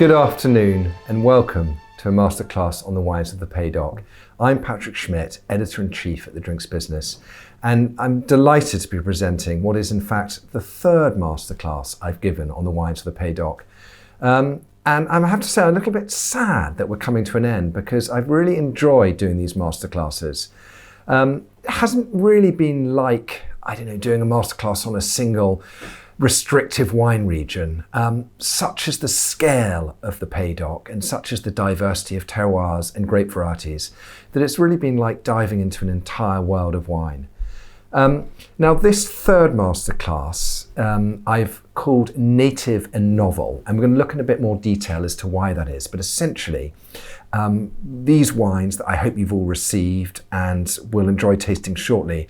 Good afternoon and welcome to a masterclass on the wines of the Pays d'Oc. I'm Patrick Schmitt, Editor-in-Chief at the Drinks Business, and I'm delighted to be presenting what is in fact the third masterclass I've given on the wines of the Pays d'Oc. And I have to say I'm a little bit sad that we're coming to an end because I've really enjoyed doing these masterclasses. It hasn't really been like, doing a masterclass on a single restrictive wine region. Such is the scale of the Pays d'Oc and such is the diversity of terroirs and grape varieties that it's really been like diving into an entire world of wine. Now this third masterclass I've called Native and Novel, and we're going to look in a bit more detail as to why that is, but essentially these wines that I hope you've all received and will enjoy tasting shortly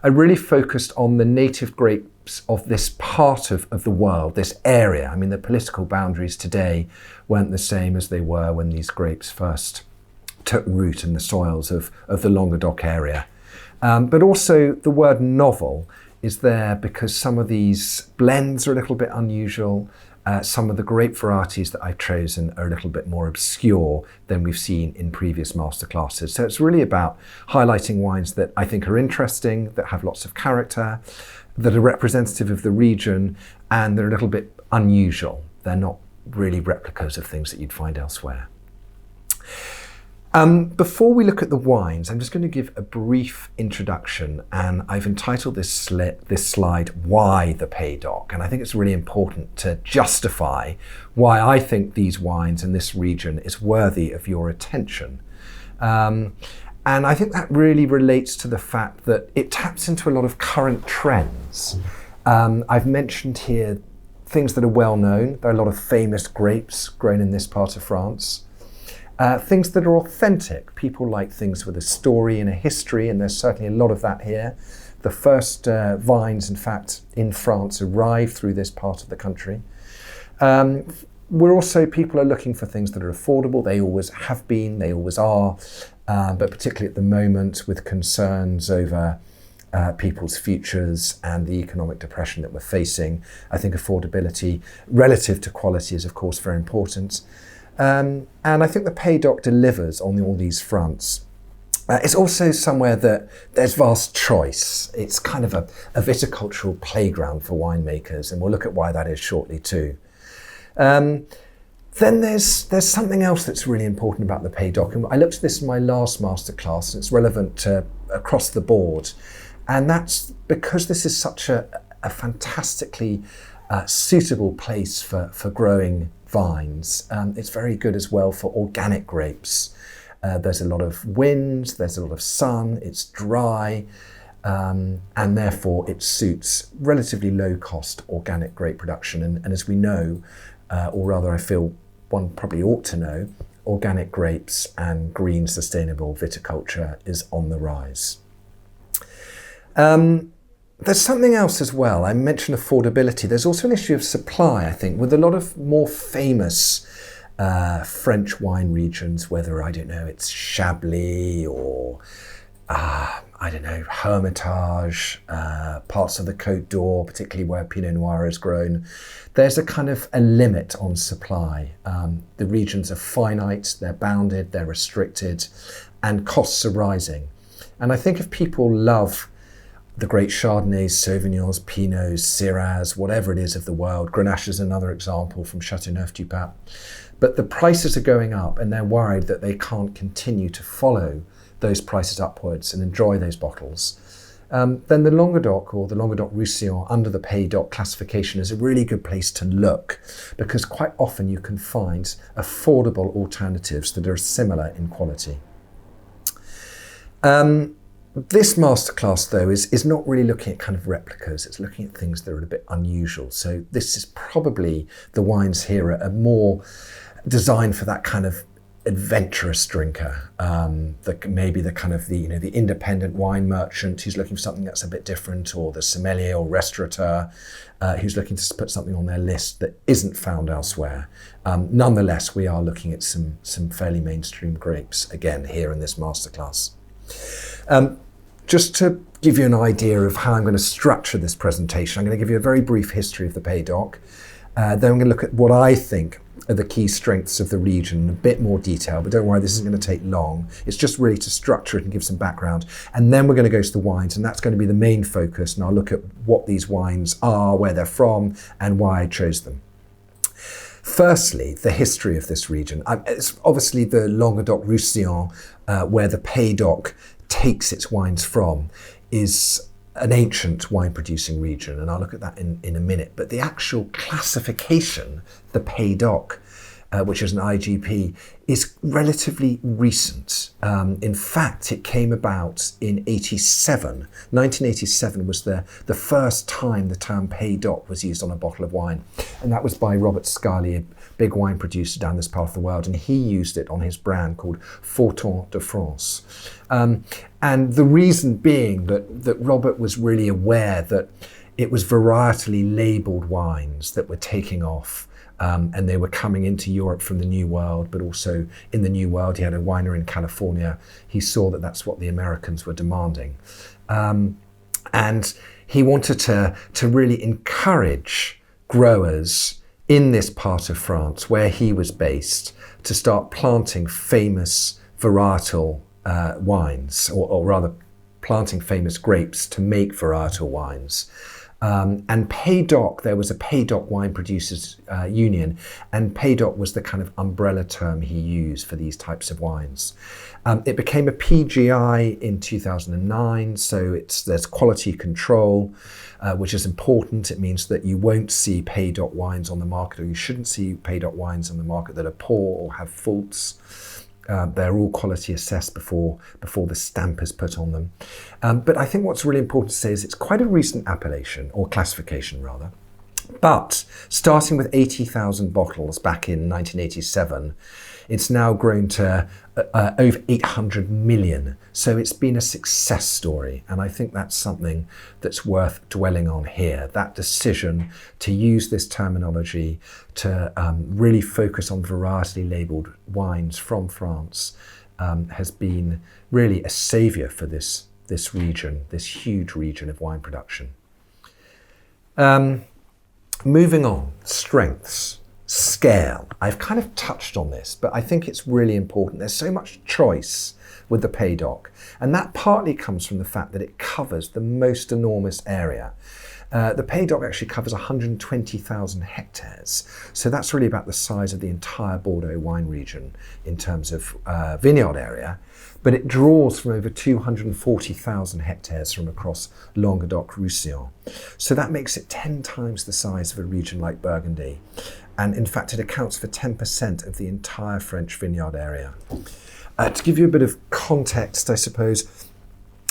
are really focused on the native grapes of this part of the world, this area. I mean, the political boundaries today weren't the same as they were when these grapes first took root in the soils of the Languedoc area. But also the word novel is there because some of these blends are a little bit unusual. Some of the grape varieties that I've chosen are a little bit more obscure than we've seen in previous masterclasses. So it's really about highlighting wines that I think are interesting, that have lots of character, that are representative of the region, and they're a little bit unusual. They're not really replicas of things that you'd find elsewhere. Before we look at the wines, I'm just going to give a brief introduction, and I've entitled this slide, Why the Pays d'Oc? And I think it's really important to justify why I think these wines in this region is worthy of your attention. And I think that really relates to the fact that it taps into a lot of current trends. I've mentioned here things that are well known. There are a lot of famous grapes grown in this part of France. Things that are authentic. People like things with a story and a history, and there's certainly a lot of that here. The first vines, in fact, in France arrived through this part of the country. People are looking for things that are affordable. They always have been, they always are, but particularly at the moment with concerns over people's futures and the economic depression that we're facing, I think affordability relative to quality is of course very important. And I think the Pays d'Oc delivers on all these fronts. It's also somewhere that there's vast choice. It's kind of a viticultural playground for winemakers, and we'll look at why that is shortly too. Then there's something else that's really important about the Pays d'Oc, and I looked at this in my last masterclass, and it's relevant across the board. And that's because this is such a fantastically suitable place for growing vines. It's very good as well for organic grapes. There's a lot of wind, there's a lot of sun, it's dry, and therefore it suits relatively low cost organic grape production. And as we know, or rather I feel one probably ought to know, organic grapes and green sustainable viticulture is on the rise. There's something else as well. I mentioned affordability. There's also an issue of supply, I think, with a lot of more famous French wine regions, whether, it's Chablis or, Hermitage, parts of the Côte d'Or, particularly where Pinot Noir is grown. There's a kind of a limit on supply. The regions are finite, they're bounded, they're restricted, and costs are rising. And I think if people love the great Chardonnays, Sauvignons, Pinots, Syrahs, whatever it is of the world. Grenache is another example from Châteauneuf-du-Pape. But the prices are going up and they're worried that they can't continue to follow those prices upwards and enjoy those bottles. Then the Languedoc or the Languedoc-Roussillon under the Pays d'Oc classification is a really good place to look because quite often you can find affordable alternatives that are similar in quality. This masterclass, though, is not really looking at kind of replicas. It's looking at things that are a bit unusual. So this is probably, the wines here are more designed for that kind of adventurous drinker. The independent wine merchant who's looking for something that's a bit different, or the sommelier or restaurateur who's looking to put something on their list that isn't found elsewhere. Nonetheless, we are looking at some fairly mainstream grapes again here in this masterclass. Just to give you an idea of how I'm going to structure this presentation, I'm going to give you a very brief history of the Pays d'Oc. Then I'm going to look at what I think are the key strengths of the region, a bit more detail, but don't worry, this isn't going to take long. It's just really to structure it and give some background. And then we're going to go to the wines, and that's going to be the main focus. And I'll look at what these wines are, where they're from, and why I chose them. Firstly, the history of this region. It's obviously the Languedoc-Roussillon, where the Pays d'Oc takes its wines from, is an ancient wine producing region, and I'll look at that in a minute. But the actual classification, the Pays d'Oc, which is an IGP, is relatively recent. In fact, it came about in 87. 1987 was the first time the term Pays d'Oc was used on a bottle of wine. And that was by Robert Scarlett, a big wine producer down this part of the world. And he used it on his brand called Fortin de France. And the reason being that Robert was really aware that it was varietally labelled wines that were taking off. And they were coming into Europe from the New World, but also in the New World, he had a winery in California. He saw that that's what the Americans were demanding. And he wanted to really encourage growers in this part of France, where he was based, to start planting famous varietal wines, or rather planting famous grapes to make varietal wines. And Pays d'Oc, there was a Pays d'Oc Wine Producers Union, and Pays d'Oc was the kind of umbrella term he used for these types of wines. It became a PGI in 2009, so there's quality control, which is important. It means that you won't see Pays d'Oc wines on the market, or you shouldn't see Pays d'Oc wines on the market that are poor or have faults. They're all quality assessed before the stamp is put on them. But I think what's really important to say is it's quite a recent appellation, or classification rather. But starting with 80,000 bottles back in 1987, it's now grown to over 800 million. So it's been a success story. And I think that's something that's worth dwelling on here. That decision to use this terminology to really focus on varietally labelled wines from France has been really a saviour for this region, this huge region of wine production. Moving on, strengths, scale. I've kind of touched on this, but I think it's really important. There's so much choice with the Pays d'Oc, and that partly comes from the fact that it covers the most enormous area. The Pays d'Oc actually covers 120,000 hectares, so that's really about the size of the entire Bordeaux wine region in terms of vineyard area, but it draws from over 240,000 hectares from across Languedoc-Roussillon. So that makes it 10 times the size of a region like Burgundy. And in fact, it accounts for 10% of the entire French vineyard area. To give you a bit of context, I suppose,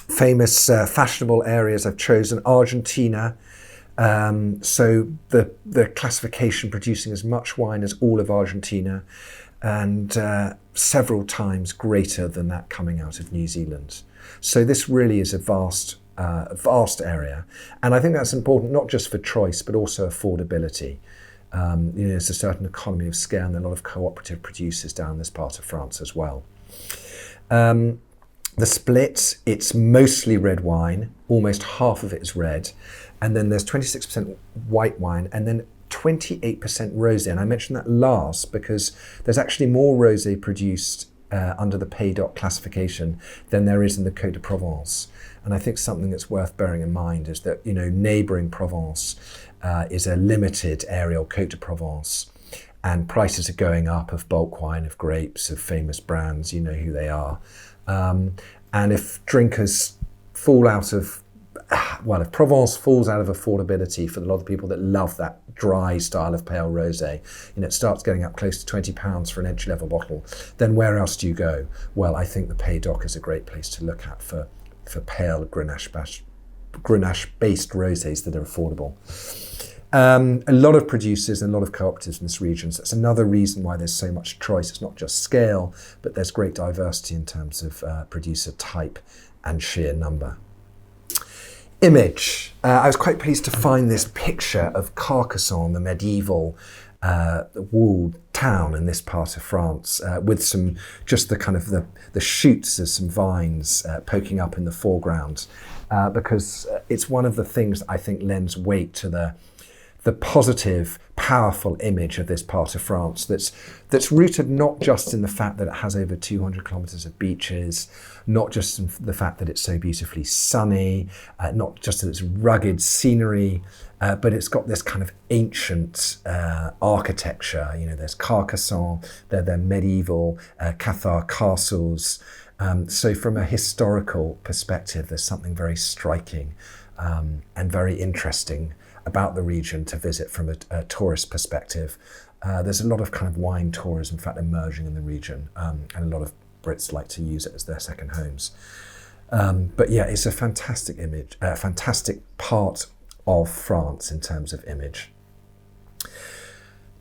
famous fashionable areas I've chosen: Argentina. So the classification producing as much wine as all of Argentina, and several times greater than that coming out of New Zealand. So this really is a vast area. And I think that's important not just for choice, but also affordability. There's a certain economy of scale and a lot of cooperative producers down this part of France as well. The split, it's mostly red wine, almost half of it is red, and then there's 26% white wine, and then 28% rosé. And I mentioned that last because there's actually more rosé produced under the Pays d'Oc classification than there is in the Côte de Provence. And I think something that's worth bearing in mind is that, neighbouring Provence is a limited area, Côte de Provence, and prices are going up of bulk wine, of grapes, of famous brands, you know who they are. And if drinkers fall out of, if Provence falls out of affordability for a lot of people that love that dry style of pale rosé, it starts getting up close to £20 for an entry-level bottle, then where else do you go? Well, I think the Pays d'Oc is a great place to look at for pale Grenache-based rosés that are affordable. A lot of producers and a lot of cooperatives in this region, so that's another reason why there's so much choice. It's not just scale, but there's great diversity in terms of producer type and sheer number. Image. I was quite pleased to find this picture of Carcassonne, the medieval walled town in this part of France, with some, just the kind of the shoots of some vines poking up in the foreground, because it's one of the things that I think lends weight to the positive, powerful image of this part of France that's rooted not just in the fact that it has over 200 kilometres of beaches, not just in the fact that it's so beautifully sunny, not just that it's rugged scenery, but it's got this kind of ancient architecture. You know, there's Carcassonne, they're medieval Cathar castles. So from a historical perspective, there's something very striking and very interesting about the region to visit from a tourist perspective. There's a lot of kind of wine tourism, in fact, emerging in the region, and a lot of Brits like to use it as their second homes. But yeah, it's a fantastic image, a fantastic part of France in terms of image.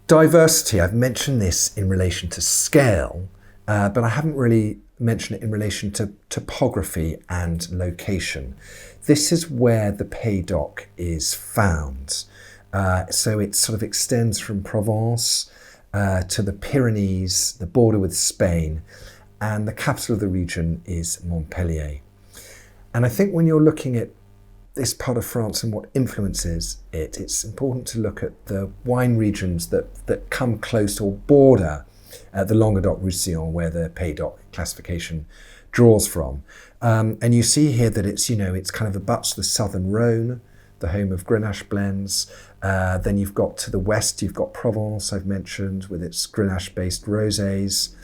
Diversity, I've mentioned this in relation to scale, but I haven't really mentioned it in relation to topography and location. This is where the Pays d'Oc is found. So it sort of extends from Provence to the Pyrenees, the border with Spain, and the capital of the region is Montpellier. And I think when you're looking at this part of France and what influences it, it's important to look at the wine regions that come close or border the Languedoc-Roussillon, where the Pays d'Oc classification draws from. And you see here that it's, you know, it's kind of abuts the southern Rhone, the home of Grenache blends. Then you've got to the west, you've got Provence, I've mentioned, with its Grenache-based rosés.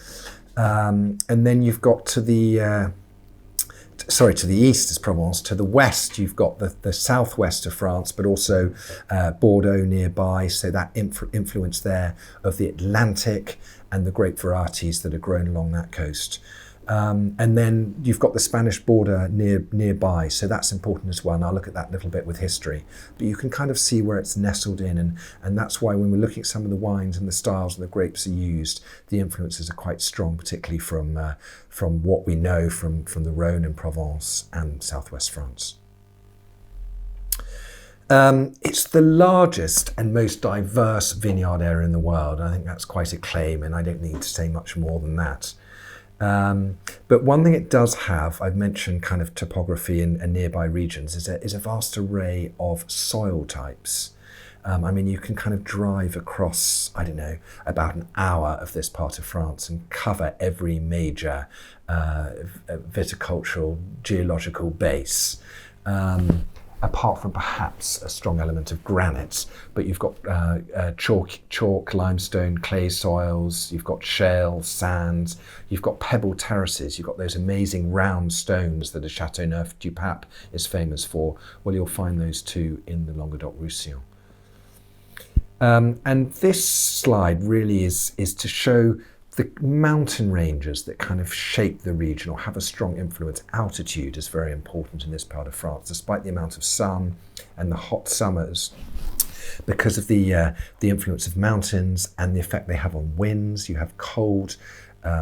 And then you've got to the east is Provence. To the west, you've got the southwest of France, but also Bordeaux nearby. So that influence there of the Atlantic and the grape varieties that are grown along that coast. And then you've got the Spanish border nearby, so that's important as well. And I'll look at that a little bit with history. But you can kind of see where it's nestled in, and that's why when we're looking at some of the wines and the styles and the grapes are used, the influences are quite strong, particularly from what we know from the Rhone and Provence and southwest France. It's the largest and most diverse vineyard area in the world. I think that's quite a claim, and I don't need to say much more than that. But one thing it does have, I've mentioned kind of topography and nearby regions, is a vast array of soil types. I mean, you can kind of drive across, I don't know, about an hour of this part of France and cover every major viticultural geological base. Apart from perhaps a strong element of granite, but you've got chalk, limestone, clay soils, you've got shale, sand, you've got pebble terraces, you've got those amazing round stones that a Châteauneuf-du-Pape is famous for. Well, you'll find those too in the Languedoc-Roussillon. And this slide really is to show the mountain ranges that kind of shape the region or have a strong influence. Altitude is very important in this part of France, despite the amount of sun and the hot summers, because of the influence of mountains and the effect they have on winds. You have cold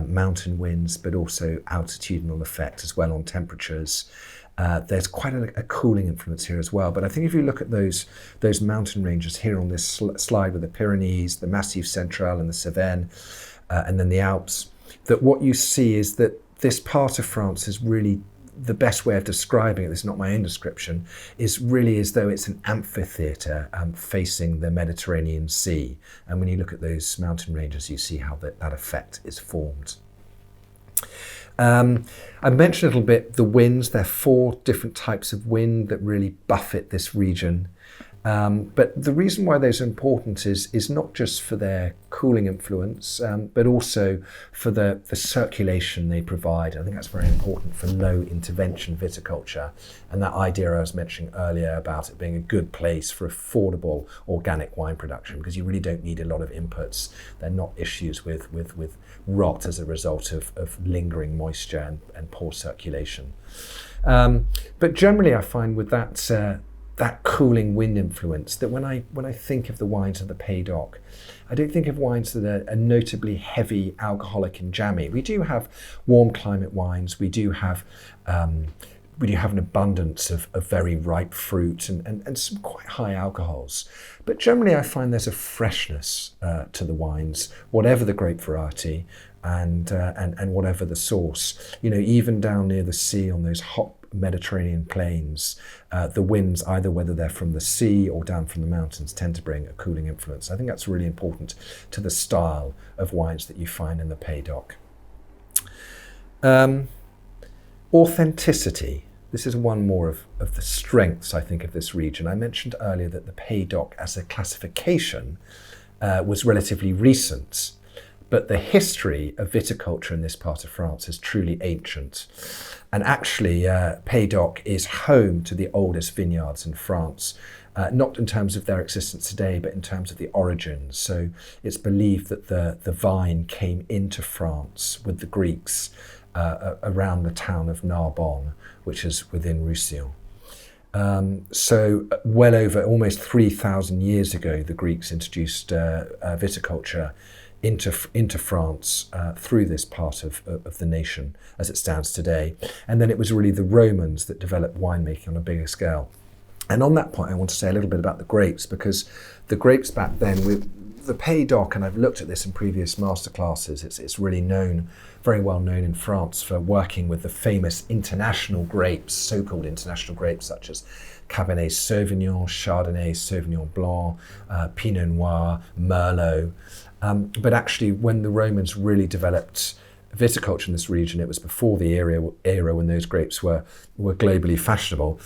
mountain winds, but also altitudinal effect as well on temperatures. There's quite a cooling influence here as well. But I think if you look at those mountain ranges here on this slide with the Pyrenees, the Massif Central and the Cevennes, and then the Alps, that what you see is that this part of France is really, the best way of describing it, this is not my own description, is really as though it's an amphitheatre facing the Mediterranean Sea. And when you look at those mountain ranges, you see how that effect is formed. I mentioned a little bit the winds. There are 4 different types of wind that really buffet this region. But the reason why those are important is not just for their cooling influence, but also for the circulation they provide. I think that's very important for low intervention viticulture, and that idea I was mentioning earlier about it being a good place for affordable organic wine production, because you really don't need a lot of inputs. They're not issues with rot as a result of lingering moisture and poor circulation. But generally I find with that cooling wind influence, that when I think of the wines of the Pays d'Oc, I don't think of wines that are notably heavy, alcoholic and jammy. We do have warm climate wines. We do have an abundance of very ripe fruit and some quite high alcohols. But generally I find there's a freshness to the wines, whatever the grape variety and whatever the source. You know, even down near the sea on those hot Mediterranean plains, the winds, either whether they're from the sea or down from the mountains, tend to bring a cooling influence. I think that's really important to the style of wines that you find in the Pays d'Oc. Authenticity. This is one more of the strengths, I think, of this region. I mentioned earlier that the Pays d'Oc as a classification was relatively recent, but the history of viticulture in this part of France is truly ancient. And actually, Pays d'Oc is home to the oldest vineyards in France, not in terms of their existence today, but in terms of the origins. So it's believed that the vine came into France with the Greeks around the town of Narbonne, which is within Roussillon. So well over almost 3,000 years ago, the Greeks introduced viticulture into France through this part of the nation as it stands today. And then it was really the Romans that developed winemaking on a bigger scale. And on that point, I want to say a little bit about the grapes, because the grapes back then, with the Pays d'Oc, and I've looked at this in previous masterclasses, it's really known, very well known in France for working with the famous international grapes, so-called international grapes, such as Cabernet Sauvignon, Chardonnay, Sauvignon Blanc, Pinot Noir, Merlot. But actually, when the Romans really developed viticulture in this region, it was before the era when those grapes were globally fashionable.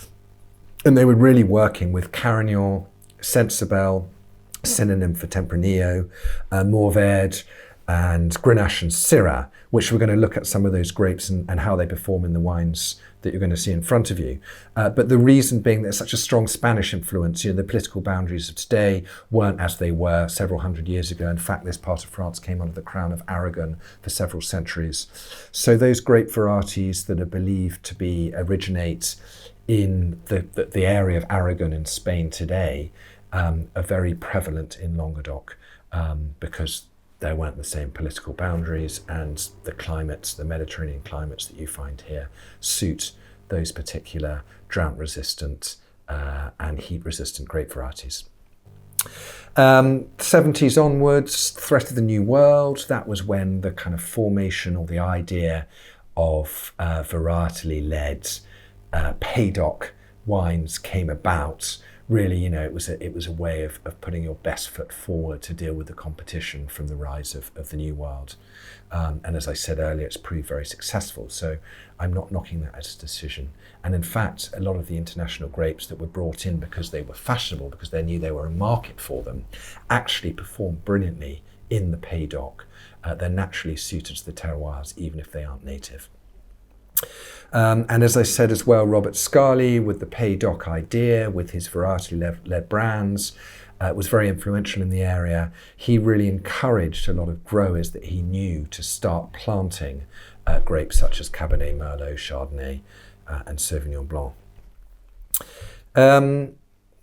And they were really working with Carignan, Sensibel, synonym for Tempranillo, Mourvèdre, and Grenache and Syrah, which we're going to look at some of those grapes and how they perform in the wines that you're going to see in front of you. But the reason being there's such a strong Spanish influence, the political boundaries of today weren't as they were several hundred years ago. In fact, this part of France came under the crown of Aragon for several centuries. So those grape varieties that are believed to originate in the area of Aragon in Spain today are very prevalent in Languedoc because there weren't the same political boundaries, and the climates, the Mediterranean climates that you find here, suit those particular drought-resistant and heat-resistant grape varieties. 70s onwards, threat of the New World, that was when the kind of formation or the idea of varietally-led Pays d'Oc wines came about. Really, it was a way of putting your best foot forward to deal with the competition from the rise of the New World. And as I said earlier, it's proved very successful. So I'm not knocking that as a decision. And in fact, a lot of the international grapes that were brought in because they were fashionable, because they knew there were a market for them, actually performed brilliantly in the Pays d'Oc. They're naturally suited to the terroirs, even if they aren't native. And as I said as well, Robert Scarley, with the Pays d'Oc idea, with his variety-led brands, was very influential in the area. He really encouraged a lot of growers that he knew to start planting grapes such as Cabernet, Merlot, Chardonnay, and Sauvignon Blanc.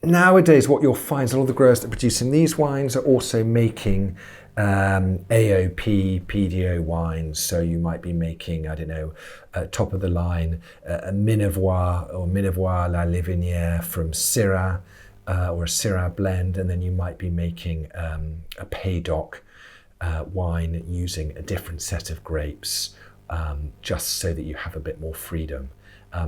Nowadays, what you'll find is a lot of the growers that are producing these wines are also making AOP, PDO wines. So you might be making, top of the line, a Minevois or Minevois La Livinière from Syrah or a Syrah blend. And then you might be making a Pays d'Oc wine using a different set of grapes, just so that you have a bit more freedom.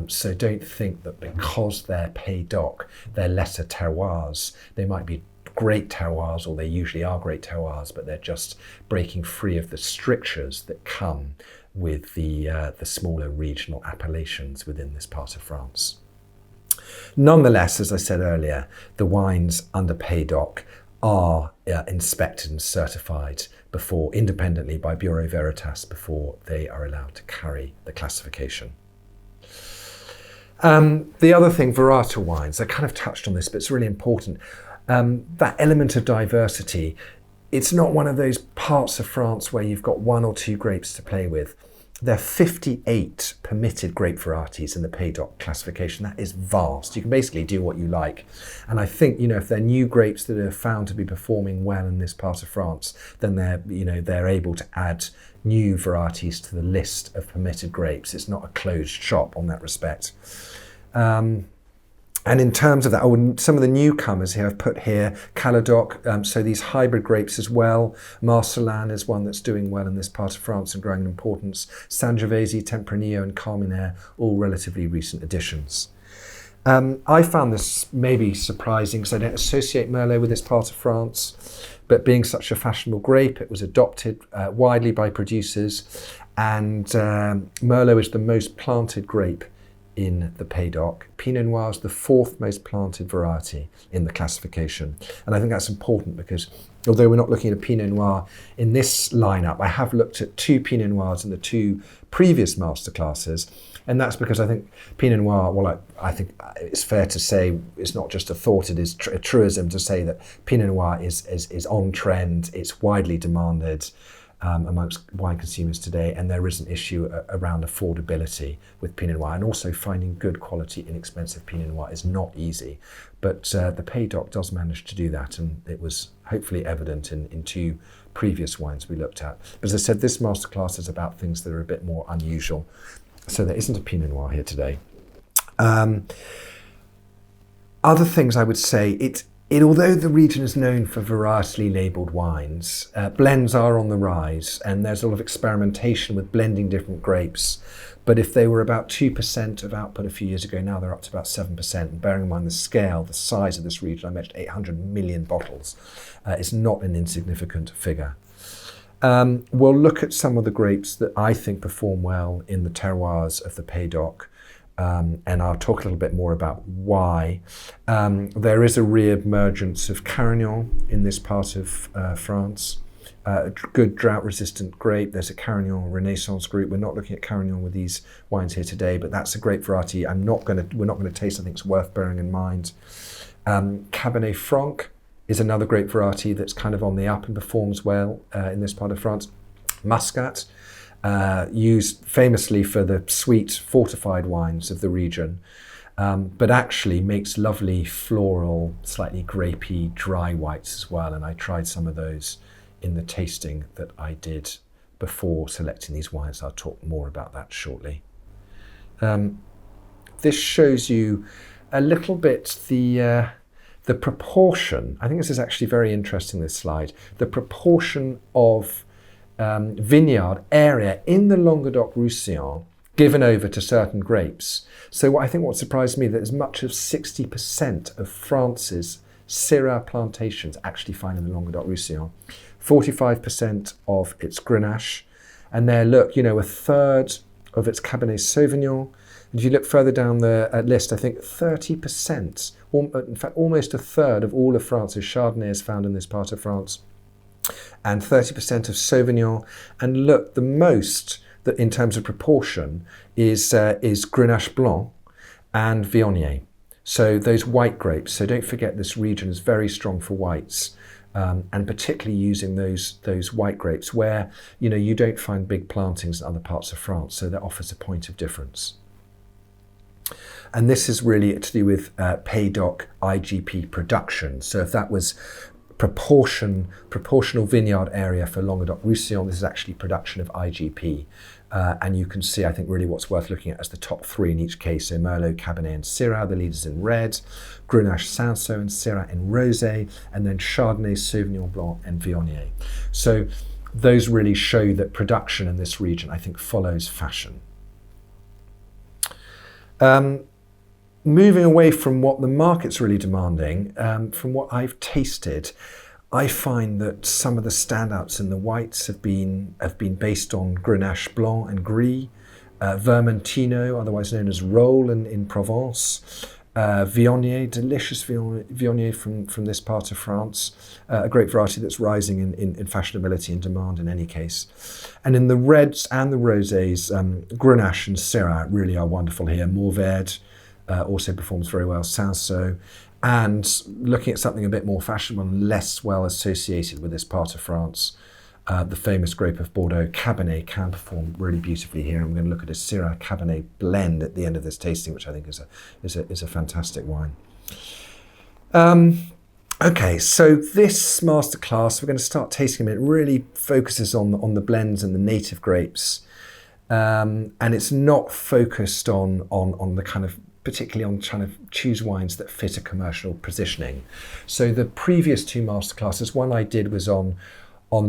So don't think that because they're Pays d'Oc, they're lesser terroirs. They might be great terroirs, or they usually are great terroirs, but they're just breaking free of the strictures that come with the smaller regional appellations within this part of France. Nonetheless, as I said earlier, the wines under Pays d'Oc are inspected and certified independently by Bureau Veritas before they are allowed to carry the classification. The other thing, varietal wines, I kind of touched on this, but it's really important. That element of diversity, it's not one of those parts of France where you've got one or two grapes to play with. There are 58 permitted grape varieties in the Pays d'Oc classification. That is vast. You can basically do what you like. And I think, if they're new grapes that are found to be performing well in this part of France, then they're able to add new varieties to the list of permitted grapes. It's not a closed shop on that respect. And in terms of that, some of the newcomers here I've put here, Caladoc, so these hybrid grapes as well. Marcelin is one that's doing well in this part of France and growing in importance. Sangiovese, Tempranillo and Carmenere, all relatively recent additions. I found this maybe surprising because I don't associate Merlot with this part of France, but being such a fashionable grape, it was adopted widely by producers, and Merlot is the most planted grape in the Pays d'Oc. Pinot Noir is the fourth most planted variety in the classification. And I think that's important because although we're not looking at a Pinot Noir in this lineup, I have looked at 2 Pinot Noirs in the 2 previous masterclasses. And that's because I think Pinot Noir, well, I think it's fair to say, it's not just a thought, it is a truism to say that Pinot Noir is on trend, it's widely demanded amongst wine consumers today, and there is an issue around affordability with Pinot Noir, and also finding good quality, inexpensive Pinot Noir is not easy. But the Pays d'Oc does manage to do that, and it was hopefully evident in 2 previous wines we looked at. But as I said, this masterclass is about things that are a bit more unusual. So there isn't a Pinot Noir here today. Other things I would say, although the region is known for varietally labelled wines, blends are on the rise, and there's a lot of experimentation with blending different grapes. But if they were about 2% of output a few years ago, now they're up to about 7%. And bearing in mind the scale, the size of this region, I mentioned 800 million bottles, it's not an insignificant figure. We'll look at some of the grapes that I think perform well in the terroirs of the Pays d'Oc. And I'll talk a little bit more about why. There is a re-emergence of Carignan in this part of France. A good drought-resistant grape. There's a Carignan Renaissance group. We're not looking at Carignan with these wines here today, but that's a great variety. We're not going to taste. I think it's worth bearing in mind. Cabernet Franc is another great variety that's kind of on the up and performs well in this part of France. Muscat. Used famously for the sweet fortified wines of the region, but actually makes lovely floral, slightly grapey, dry whites as well. And I tried some of those in the tasting that I did before selecting these wines. I'll talk more about that shortly. This shows you a little bit the proportion. I think this is actually very interesting, this slide. The proportion of vineyard area in the Languedoc-Roussillon given over to certain grapes. So I think what surprised me that as much as 60% of France's Syrah plantations actually find in the Languedoc-Roussillon, 45% of its Grenache, and there, look, a third of its Cabernet Sauvignon. And if you look further down the list, I think 30%, in fact almost a third of all of France's Chardonnay is found in this part of France, and 30% of Sauvignon. And look, the most that in terms of proportion is Grenache Blanc and Viognier. So those white grapes. So don't forget this region is very strong for whites, and particularly using those white grapes where you don't find big plantings in other parts of France. So that offers a point of difference. And this is really to do with Pays d'Oc IGP production. So if that was proportional vineyard area for Languedoc-Roussillon, this is actually production of IGP. And you can see, I think, really what's worth looking at as the top 3 in each case. So Merlot, Cabernet and Syrah, the leaders in red, Grenache, Cinsault and Syrah in rosé, and then Chardonnay, Sauvignon Blanc and Viognier. So those really show that production in this region, I think, follows fashion. Moving away from what the market's really demanding, from what I've tasted, I find that some of the standouts in the whites have been based on Grenache Blanc and Gris, Vermentino, otherwise known as Rolle in Provence, Viognier, delicious Viognier from this part of France, a great variety that's rising in fashionability and demand in any case. And in the reds and the rosés, Grenache and Syrah really are wonderful here. Mourvèdre also performs very well, Cinsault, and looking at something a bit more fashionable and less well associated with this part of France, the famous grape of Bordeaux, Cabernet, can perform really beautifully here. And we're going to look at a Syrah Cabernet blend at the end of this tasting, which I think is a fantastic wine. Okay, so this masterclass, we're going to start tasting it. It really focuses on the blends and the native grapes, and it's not focused on the kind of particularly on trying to choose wines that fit a commercial positioning. So the previous 2 masterclasses, one I did was on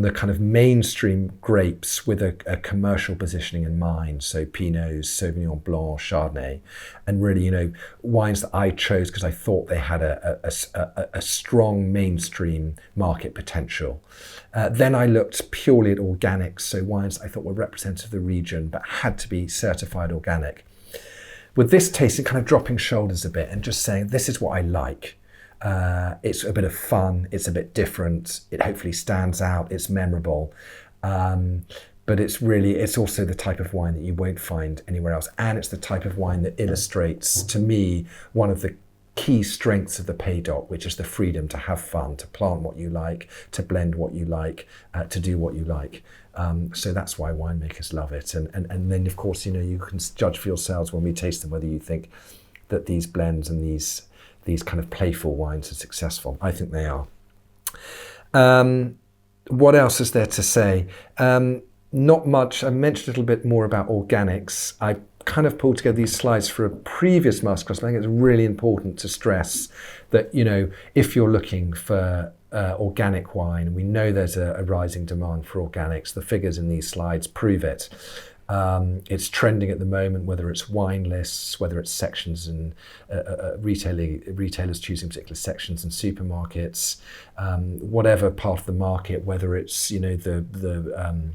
the kind of mainstream grapes with a commercial positioning in mind. So Pinots, Sauvignon Blanc, Chardonnay, and really, wines that I chose because I thought they had a strong mainstream market potential. Then I looked purely at organics, so wines I thought were representative of the region but had to be certified organic. With this tasting, kind of dropping shoulders a bit and just saying, this is what I like. It's a bit of fun, it's a bit different, it hopefully stands out, it's memorable, but it's also the type of wine that you won't find anywhere else, and it's the type of wine that illustrates, to me, one of the key strengths of the Pays d'Oc, which is the freedom to have fun, to plant what you like, to blend what you like, to do what you like. So that's why winemakers love it, and then of course you can judge for yourselves when we taste them whether you think that these blends and these kind of playful wines are successful. I think they are. What else is there to say? Not much. I mentioned a little bit more about organics. I kind of pulled together these slides for a previous masterclass, but I think it's really important to stress that, if you're looking for organic wine, we know there's a rising demand for organics. The figures in these slides prove it. It's trending at the moment, whether it's wine lists, whether it's sections and retailers choosing particular sections in supermarkets, whatever part of the market, whether it's the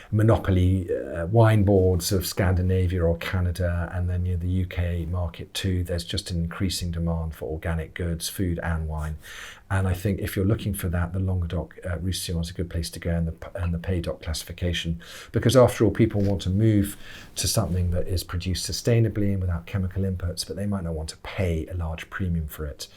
monopoly wine boards of Scandinavia or Canada, and then the UK market too. There's just an increasing demand for organic goods, food and wine. And I think if you're looking for that, the Languedoc-Roussillon is a good place to go, and the Pays d'Oc classification, because after all, people want to move to something that is produced sustainably and without chemical inputs, but they might not want to pay a large premium for it.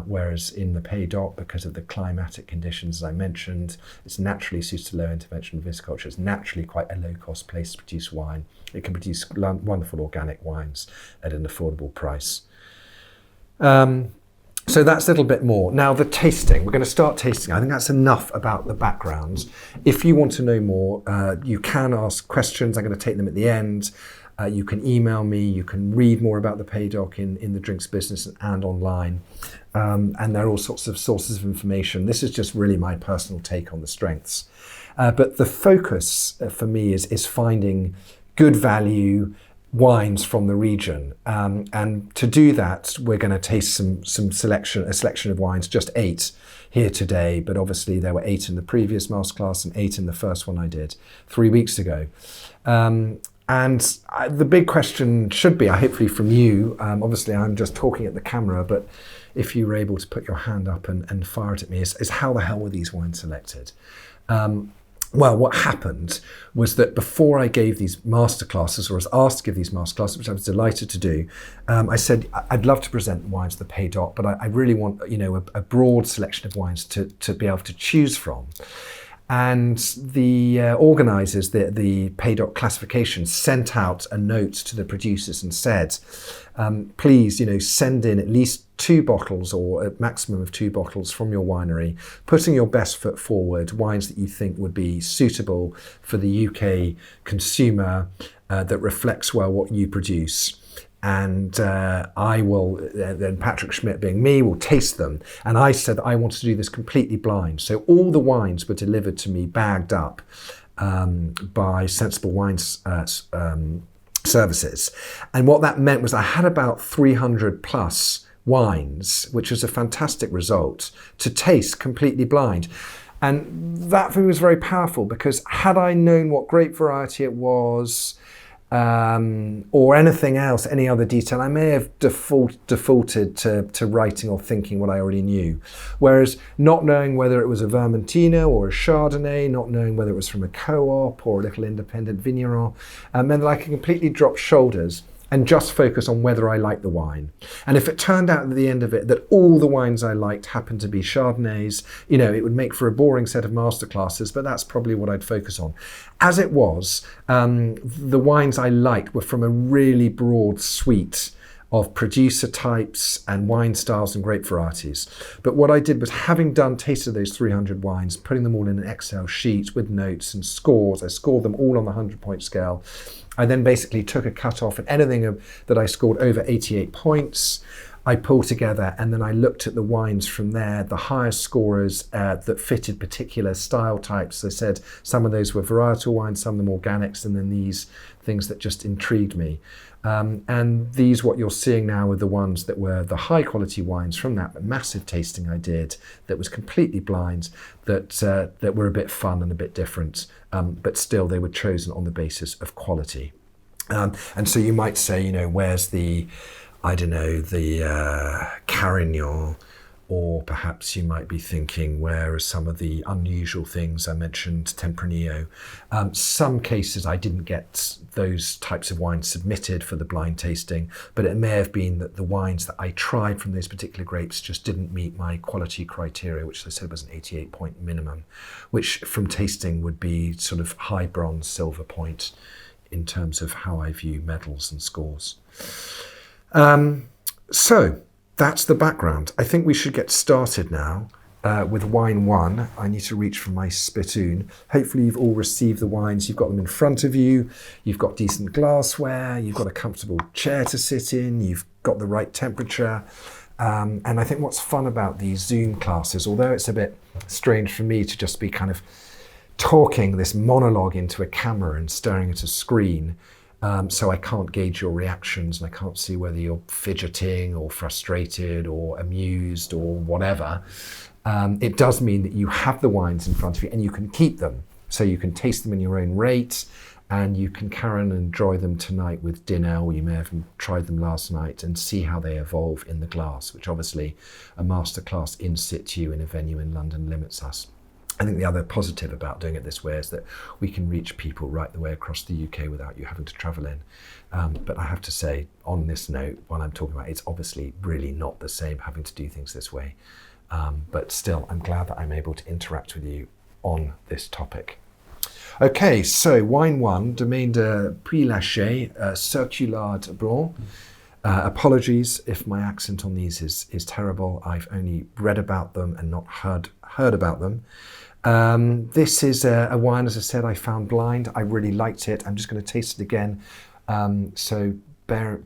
Whereas in the Pays d'Oc, because of the climatic conditions, as I mentioned, it's naturally suited to low intervention viticulture. It's naturally quite a low cost place to produce wine. It can produce wonderful organic wines at an affordable price. So that's a little bit more. Now the tasting, we're going to start tasting. I think that's enough about the backgrounds. If you want to know more, you can ask questions. I'm going to take them at the end. You can email me, you can read more about the Pays d'Oc in the drinks business and online. And there are all sorts of sources of information. This is just really my personal take on the strengths. But the focus for me is finding good value wines from the region. And to do that, we're going to taste a selection of wines, just 8 here today. But obviously there were 8 in the previous masterclass and 8 in the first one I did 3 weeks ago. And the big question should be, hopefully from you, obviously I'm just talking at the camera, but if you were able to put your hand up and fire it at me, is how the hell were these wines selected? Well, what happened was that before I gave these masterclasses, or was asked to give these masterclasses, which I was delighted to do, I said, I'd love to present wines to the Pays d'Oc, but I really want a broad selection of wines to be able to choose from. And the organisers, the Pays d'Oc classification, sent out a note to the producers and said, please, send in at least 2 bottles or a maximum of 2 bottles from your winery, putting your best foot forward, wines that you think would be suitable for the UK consumer, that reflects well what you produce. And I will, then Patrick Schmitt being me, will taste them. And I said that I wanted to do this completely blind. So all the wines were delivered to me, bagged up by Sensible Wines Services. And what that meant was I had about 300 plus wines, which was a fantastic result, to taste completely blind. And that for me was very powerful, because had I known what grape variety it was, or anything else, any other detail, I may have defaulted to writing or thinking what I already knew. Whereas not knowing whether it was a Vermentino or a Chardonnay, not knowing whether it was from a co-op or a little independent vigneron, meant that I could completely drop shoulders and just focus on whether I liked the wine. And if it turned out at the end of it that all the wines I liked happened to be Chardonnays, it would make for a boring set of masterclasses, but that's probably what I'd focus on. As it was, the wines I liked were from a really broad suite of producer types and wine styles and grape varieties. But what I did was, having tasted those 300 wines, putting them all in an Excel sheet with notes and scores. I scored them all on the 100-point scale. I then basically took a cut off, and anything that I scored over 88 points, I pulled together, and then I looked at the wines from there, the highest scorers that fitted particular style types. I said some of those were varietal wines, some of them organics, and then these things that just intrigued me. And these, what you're seeing now, are the ones that were the high quality wines from that massive tasting I did that was completely blind, that were a bit fun and a bit different, but still they were chosen on the basis of quality. And so you might say, where's the Carignan, or perhaps you might be thinking, where are some of the unusual things I mentioned, Tempranillo. Some cases I didn't get those types of wines submitted for the blind tasting, but it may have been that the wines that I tried from those particular grapes just didn't meet my quality criteria, which I said was an 88-point minimum, which from tasting would be sort of high bronze, silver point in terms of how I view medals and scores. So that's the background. I think we should get started now with wine 1. I need to reach for my spittoon. Hopefully you've all received the wines. You've got them in front of you. You've got decent glassware. You've got a comfortable chair to sit in. You've got the right temperature. And I think what's fun about these Zoom classes, although it's a bit strange for me to just be kind of talking this monologue into a camera and staring at a screen, so I can't gauge your reactions and I can't see whether you're fidgeting or frustrated or amused or whatever. It does mean that you have the wines in front of you and you can keep them. So you can taste them in your own rate, and you can carry on and enjoy them tonight with dinner, or you may have tried them last night, and see how they evolve in the glass, which obviously a masterclass in situ in a venue in London limits us. I think the other positive about doing it this way is that we can reach people right the way across the UK without you having to travel in. But I have to say, on this note, while I'm talking about it, it's obviously really not the same having to do things this way. But still, I'm glad that I'm able to interact with you on this topic. Okay, so wine 1, Domaine de Puy-Laché, Circular de Blanc. Apologies if my accent on these is terrible. I've only read about them and not heard about them. This is a wine, as I said, I found blind. I really liked it. I'm just going to taste it again. So bear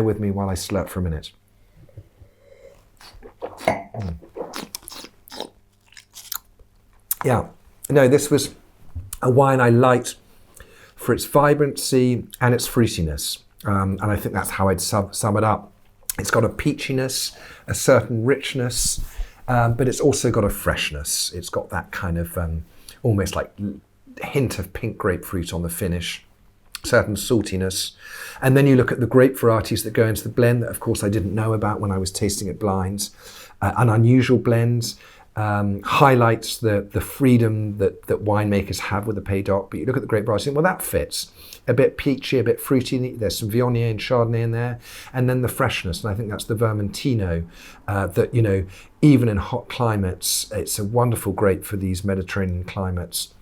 with me while I slurp for a minute. Yeah, no, this was a wine I liked for its vibrancy and its fruitiness. And I think that's how I'd sum it up. It's got a peachiness, a certain richness, but it's also got a freshness. It's got that kind of almost like hint of pink grapefruit on the finish, certain saltiness. And then you look at the grape varieties that go into the blend that, of course, I didn't know about when I was tasting it blind. An unusual blend. Highlights the freedom that winemakers have with the Pays d'Oc, but you look at the grape variety, well, that fits. A bit peachy, a bit fruity. There's some Viognier and Chardonnay in there, and then the freshness, and I think that's the Vermentino. That even in hot climates, it's a wonderful grape for these Mediterranean climates.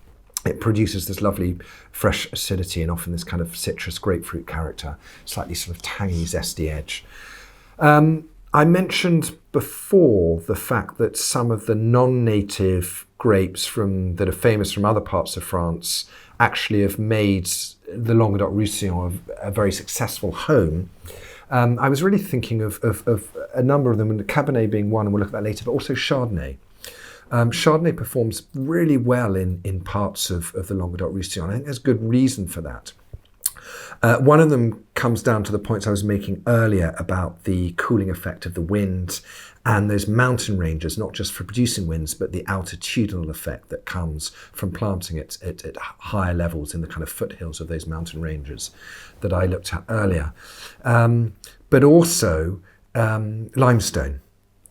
It produces this lovely fresh acidity and often this kind of citrus grapefruit character, slightly sort of tangy, zesty edge. I mentioned before the fact that some of the non-native grapes that are famous from other parts of France actually have made the Languedoc-Roussillon a very successful home. I was really thinking of a number of them, and Cabernet being one, and we'll look at that later, but also Chardonnay. Chardonnay performs really well in parts of the Languedoc-Roussillon. I think there's good reason for that. One of them comes down to the points I was making earlier about the cooling effect of the wind and those mountain ranges, not just for producing winds, but the altitudinal effect that comes from planting it at higher levels in the kind of foothills of those mountain ranges that I looked at earlier. But also limestone.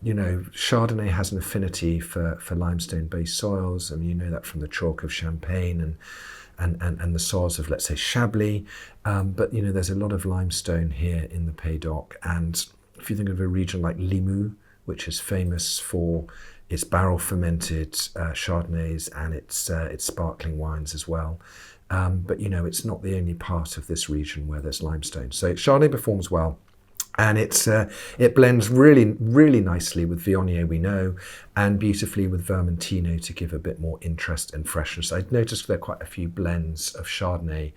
Chardonnay has an affinity for limestone-based soils, and you know that from the chalk of Champagne and the soils of, let's say, Chablis. But there's a lot of limestone here in the Pays d'Oc, and if you think of a region like Limoux, which is famous for its barrel fermented Chardonnays and its sparkling wines as well. But it's not the only part of this region where there's limestone. So Chardonnay performs well. And it blends really nicely with Viognier, we know, and beautifully with Vermentino to give a bit more interest and freshness. I noticed there are quite a few blends of Chardonnay,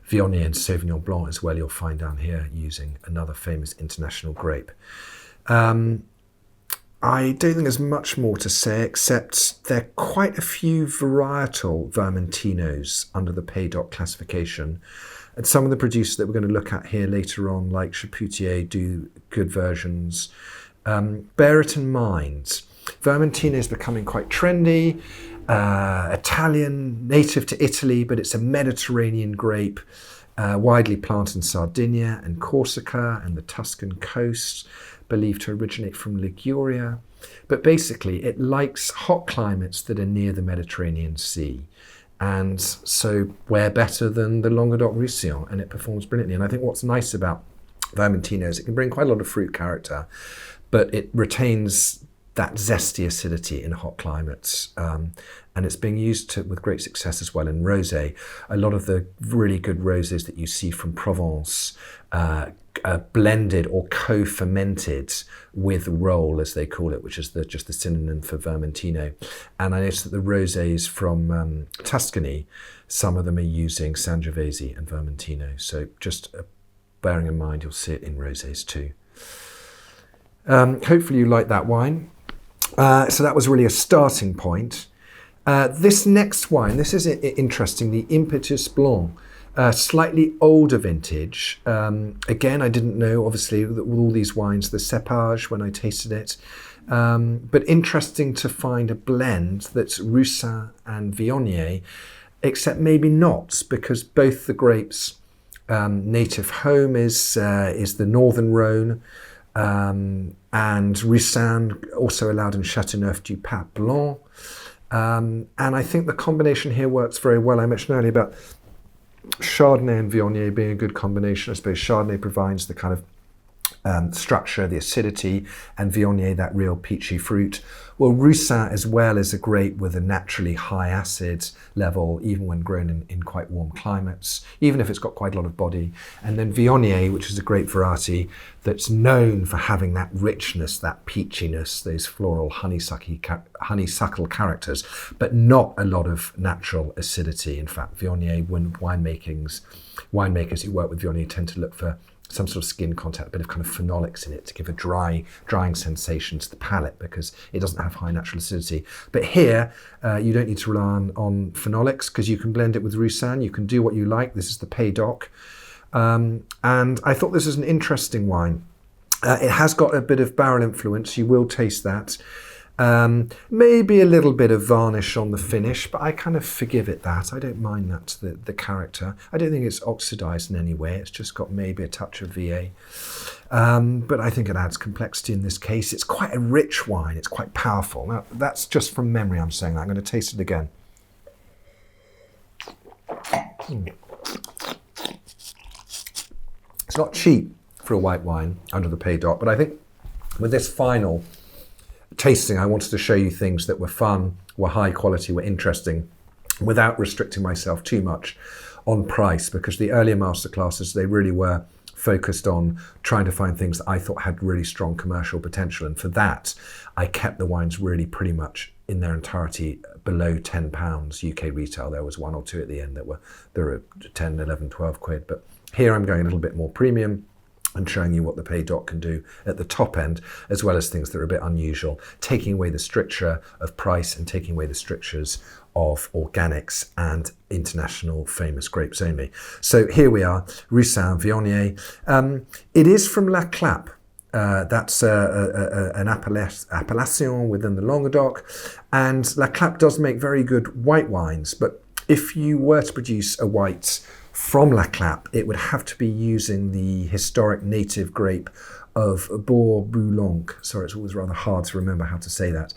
Viognier and Sauvignon Blanc as well, you'll find down here, using another famous international grape. I don't think there's much more to say, except there are quite a few varietal Vermentinos under the Pays d'Oc classification. And some of the producers that we're going to look at here later on, like Chapoutier, do good versions. Bear it in mind. Vermentino is becoming quite trendy, Italian, native to Italy, but it's a Mediterranean grape, widely planted in Sardinia and Corsica and the Tuscan coast, believed to originate from Liguria. But basically, it likes hot climates that are near the Mediterranean Sea. And so where better than the Languedoc-Roussillon, and it performs brilliantly. And I think what's nice about Vermentino is it can bring quite a lot of fruit character, but it retains that zesty acidity in hot climates. And it's being used with great success as well in rosé. A lot of the really good rosés that you see from Provence blended or co-fermented with roll, as they call it, which is just the synonym for Vermentino. And I noticed that the rosés from Tuscany, some of them are using Sangiovese and Vermentino. So just bearing in mind, you'll see it in rosés too. Hopefully you like that wine. So that was really a starting point. This next wine, this is interesting, the Impetus Blanc. Slightly older vintage. Again, I didn't know, obviously, with all these wines, the cepage when I tasted it. But interesting to find a blend that's Roussin and Viognier, except maybe not, because both the grapes' native home is the Northern Rhône, and Roussin also allowed in Châteauneuf-du-Pape Blanc. And I think the combination here works very well. I mentioned earlier about Chardonnay and Viognier being a good combination. I suppose Chardonnay provides the kind of structure, the acidity, and Viognier that real peachy fruit. Well, Roussin as well is a grape with a naturally high acid level, even when grown in quite warm climates, even if it's got quite a lot of body. And then Viognier, which is a grape variety that's known for having that richness, that peachiness, those floral honeysuckle characters, but not a lot of natural acidity. In fact, Viognier, when winemakers who work with Viognier tend to look for some sort of skin contact, a bit of kind of phenolics in it to give a drying sensation to the palate, because it doesn't have high natural acidity. But here, you don't need to rely on phenolics, because you can blend it with Roussin. You can do what you like. This is the Pays d'Oc. And I thought this is an interesting wine. It has got a bit of barrel influence. You will taste that. Maybe a little bit of varnish on the finish, but I kind of forgive it that. I don't mind that, the character. I don't think it's oxidized in any way. It's just got maybe a touch of VA. But I think it adds complexity in this case. It's quite a rich wine. It's quite powerful. Now, that's just from memory I'm saying that. I'm going to taste it again. It's not cheap for a white wine under the Pays d'Oc, but I think with this final tasting, I wanted to show you things that were fun, were high quality, were interesting, without restricting myself too much on price, because the earlier masterclasses, they really were focused on trying to find things that I thought had really strong commercial potential. And for that, I kept the wines really pretty much in their entirety below £10 UK retail. There was one or two at the end that were 10, 11, 12 quid. But here I'm going a little bit more premium and showing you what the Pays d'Oc can do at the top end, as well as things that are a bit unusual, taking away the stricture of price and taking away the strictures of organics and international famous grapes only. So here we are, Roussin Viognier. It is from La Clappe. That's an appellation within the Languedoc, and La Clappe does make very good white wines, but if you were to produce a white from La Clappe, it would have to be using the historic native grape of Bourboulon. Sorry, it's always rather hard to remember how to say that.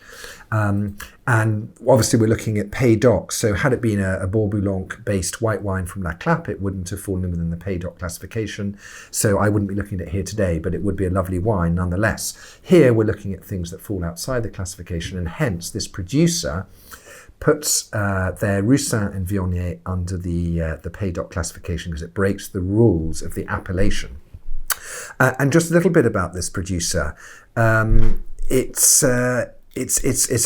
And obviously we're looking at Pays d'Oc, so had it been a Bourboulon-based white wine from La Clappe, it wouldn't have fallen within the Pays d'Oc classification, so I wouldn't be looking at it here today, but it would be a lovely wine nonetheless. Here we're looking at things that fall outside the classification, and hence this producer puts their Roussin and Viognier under the Pays d'Oc classification, because it breaks the rules of the appellation. And just a little bit about this producer. It's a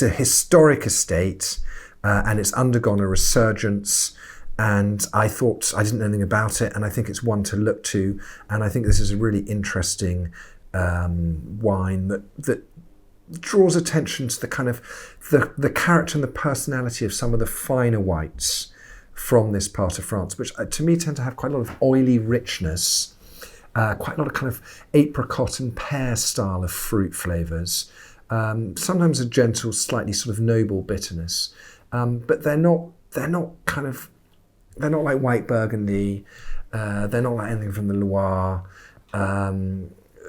historic estate, and it's undergone a resurgence. And I thought, I didn't know anything about it, and I think it's one to look to. And I think this is a really interesting wine that draws attention to the kind of the character and the personality of some of the finer whites from this part of France, which to me tend to have quite a lot of oily richness, quite a lot of kind of apricot and pear style of fruit flavours, sometimes a gentle, slightly sort of noble bitterness, but they're not like white Burgundy, they're not like anything from the Loire,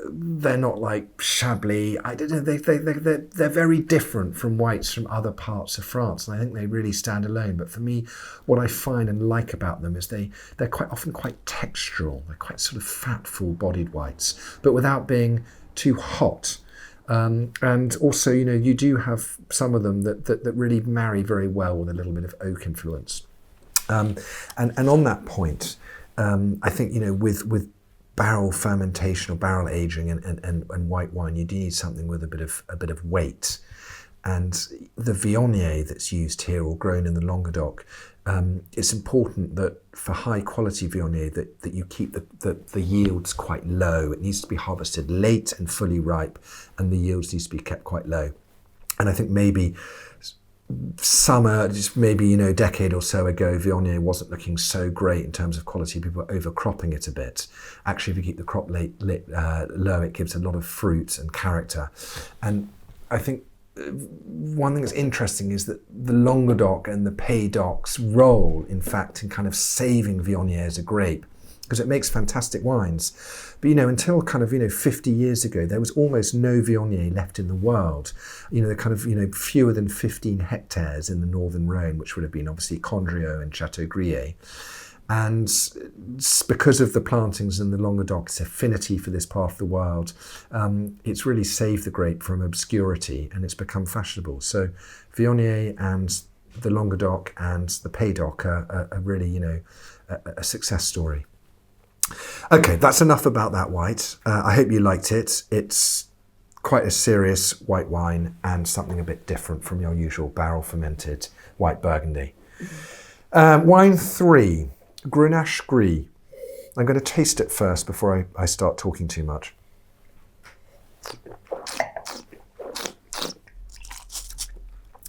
they're not like Chablis. I don't know. They're very different from whites from other parts of France, and I think they really stand alone. But for me, what I find and like about them is they're quite often quite textural. They're quite sort of fat, full-bodied whites, but without being too hot. And also, you do have some of them that really marry very well with a little bit of oak influence. And on that point, I think with barrel fermentation or barrel aging and white wine, you do need something with a bit of weight. And the Viognier that's used here or grown in the Languedoc, it's important that for high quality Viognier that you keep the yields quite low. It needs to be harvested late and fully ripe, and the yields needs to be kept quite low. And I think maybe summer, just maybe a decade or so ago, Viognier wasn't looking so great in terms of quality. People were overcropping it a bit. Actually, if you keep the crop low, it gives a lot of fruit and character. And I think one thing that's interesting is that the Languedoc and the Pays d'Oc's role, in fact, in kind of saving Viognier as a grape, because it makes fantastic wines. But until kind of 50 years ago, there was almost no Viognier left in the world. The kind of fewer than 15 hectares in the northern Rhone, which would have been obviously Condrieu and Châteaubriand. And because of the plantings and the Languedoc's affinity for this part of the world, it's really saved the grape from obscurity, and it's become fashionable. So Viognier and the Languedoc and the Pays d'Oc are really a success story. Okay, that's enough about that white. I hope you liked it. It's quite a serious white wine and something a bit different from your usual barrel fermented white Burgundy. Wine 3, Grenache Gris. I'm going to taste it first before I start talking too much.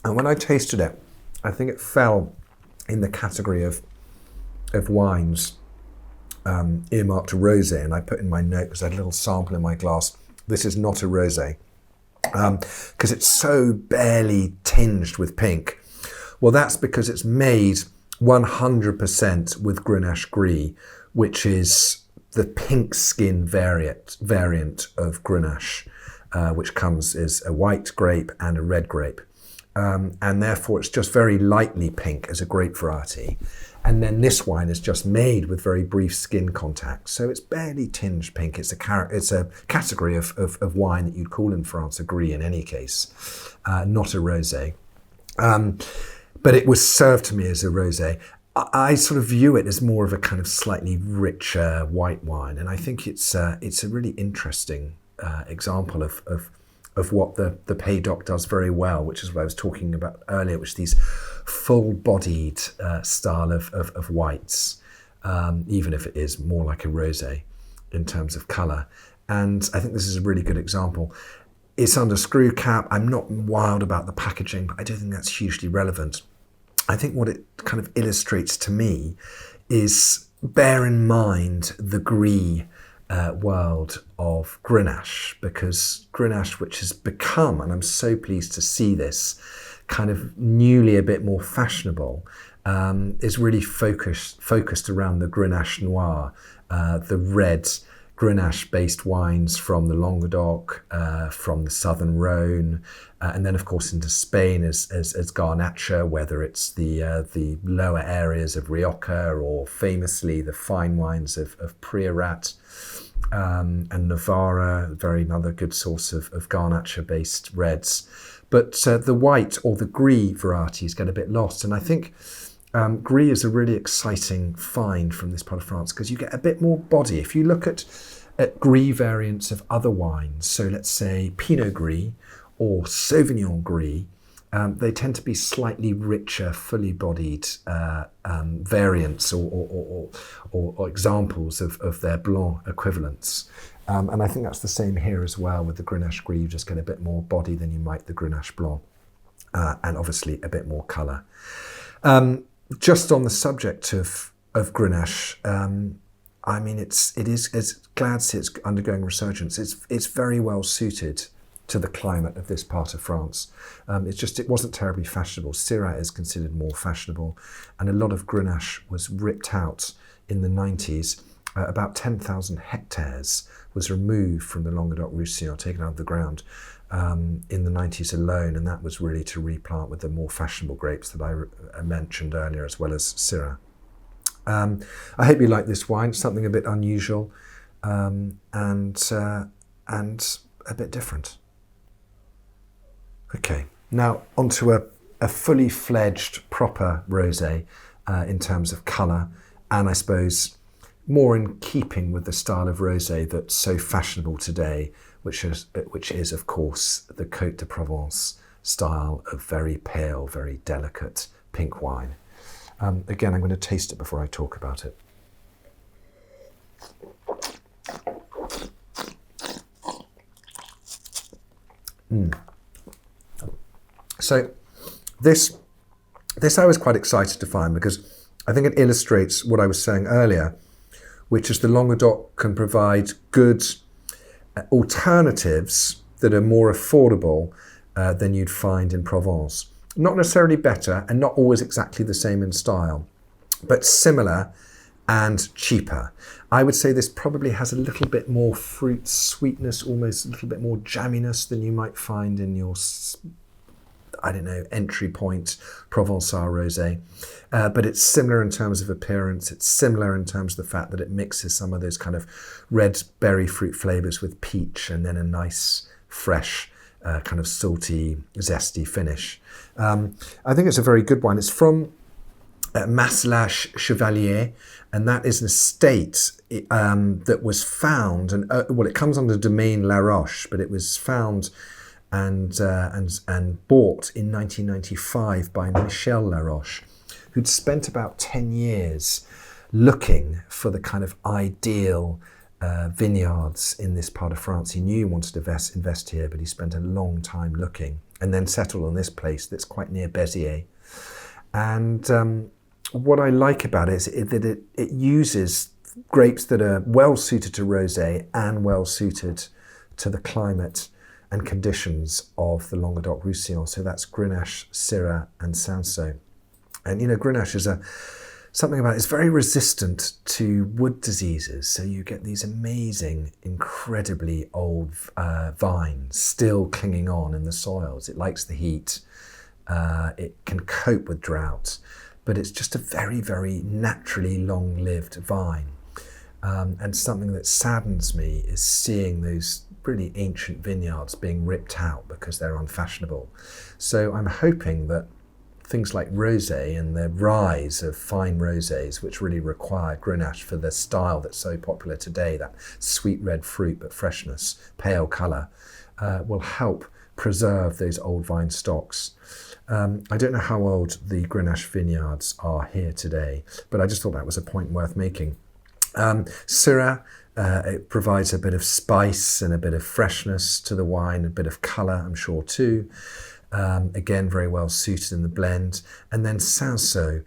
And when I tasted it, I think it fell in the category of wines earmarked to rosé, and I put in my note, because I had a little sample in my glass, this is not a rosé, because it's so barely tinged with pink. Well, that's because it's made 100% with Grenache Gris, which is the pink skin variant of Grenache, which comes as a white grape and a red grape. And therefore it's just very lightly pink as a grape variety. And then this wine is just made with very brief skin contact. So it's barely tinged pink. It's a category of wine that you'd call in France a Gris in any case, not a rosé. But it was served to me as a rosé. I sort of view it as more of a kind of slightly richer white wine. And I think it's a really interesting example of what the Pays d'Oc does very well, which is what I was talking about earlier, which is these full-bodied style of whites, even if it is more like a rosé in terms of colour. And I think this is a really good example. It's under screw cap. I'm not wild about the packaging, but I don't think that's hugely relevant. I think what it kind of illustrates to me is bear in mind the Gris world of Grenache, because Grenache, which has become, and I'm so pleased to see this, kind of newly a bit more fashionable, is really focused around the Grenache Noir, the red Grenache-based wines from the Languedoc, from the southern Rhone, and then of course into Spain as Garnacha, whether it's the lower areas of Rioja or famously the fine wines of Priorat and Navarra, another good source of Garnacha-based reds. But the white or the Gris varieties get a bit lost, and I think Gris is a really exciting find from this part of France because you get a bit more body. If you look at Gris variants of other wines. So let's say Pinot Gris or Sauvignon Gris. They tend to be slightly richer, fully bodied variants or examples of their Blanc equivalents. And I think that's the same here as well with the Grenache Gris. You just get a bit more body than you might the Grenache Blanc, and obviously a bit more colour. Just on the subject of Grenache, I mean, it's glad to see it's undergoing resurgence. It's very well suited to the climate of this part of France. It wasn't terribly fashionable. Syrah is considered more fashionable, and a lot of Grenache was ripped out in the 90s. About 10,000 hectares was removed from the Languedoc-Roussillon, taken out of the ground in the 90s alone, and that was really to replant with the more fashionable grapes that I mentioned earlier, as well as Syrah. I hope you like this wine. It's something a bit unusual and a bit different. Okay, now onto a fully fledged proper rosé in terms of colour, and I suppose more in keeping with the style of rosé that's so fashionable today, which is of course the Côte de Provence style of very pale, very delicate pink wine. Again, I'm going to taste it before I talk about it. So this I was quite excited to find, because I think it illustrates what I was saying earlier, which is the Languedoc can provide good alternatives that are more affordable than you'd find in Provence. Not necessarily better, and not always exactly the same in style, but similar and cheaper. I would say this probably has a little bit more fruit sweetness, almost a little bit more jamminess than you might find in your, I don't know, entry point Provençal rosé. But it's similar in terms of appearance. It's similar in terms of the fact that it mixes some of those kind of red berry fruit flavours with peach, and then a nice, fresh, kind of salty, zesty finish. I think it's a very good wine. It's from Masterclass Chevalier, and that is an estate that was found, and well, it comes under Domaine La Roche, but it was found and bought in 1995 by Michel La Roche, who'd spent about 10 years looking for the kind of ideal vineyards in this part of France. He knew he wanted to invest here, but he spent a long time looking and then settled on this place that's quite near Béziers. And what I like about it is that it uses grapes that are well suited to rosé and well suited to the climate and conditions of the Languedoc-Roussillon. So that's Grenache, Syrah and Cinsault. And you know, Grenache is something about it's very resistant to wood diseases. So you get these amazing, incredibly old vines still clinging on in the soils. It likes the heat. It can cope with drought, but it's just a very, very naturally long-lived vine. And something that saddens me is seeing those really ancient vineyards being ripped out because they're unfashionable. So I'm hoping that things like rosé and the rise of fine rosés, which really require Grenache for the style that's so popular today, that sweet red fruit but freshness, pale colour, will help preserve those old vine stocks. I don't know how old the Grenache vineyards are here today, but I just thought that was a point worth making. Syrah, it provides a bit of spice and a bit of freshness to the wine, a bit of colour, I'm sure, too. Again, very well suited in the blend. And then Cinsault,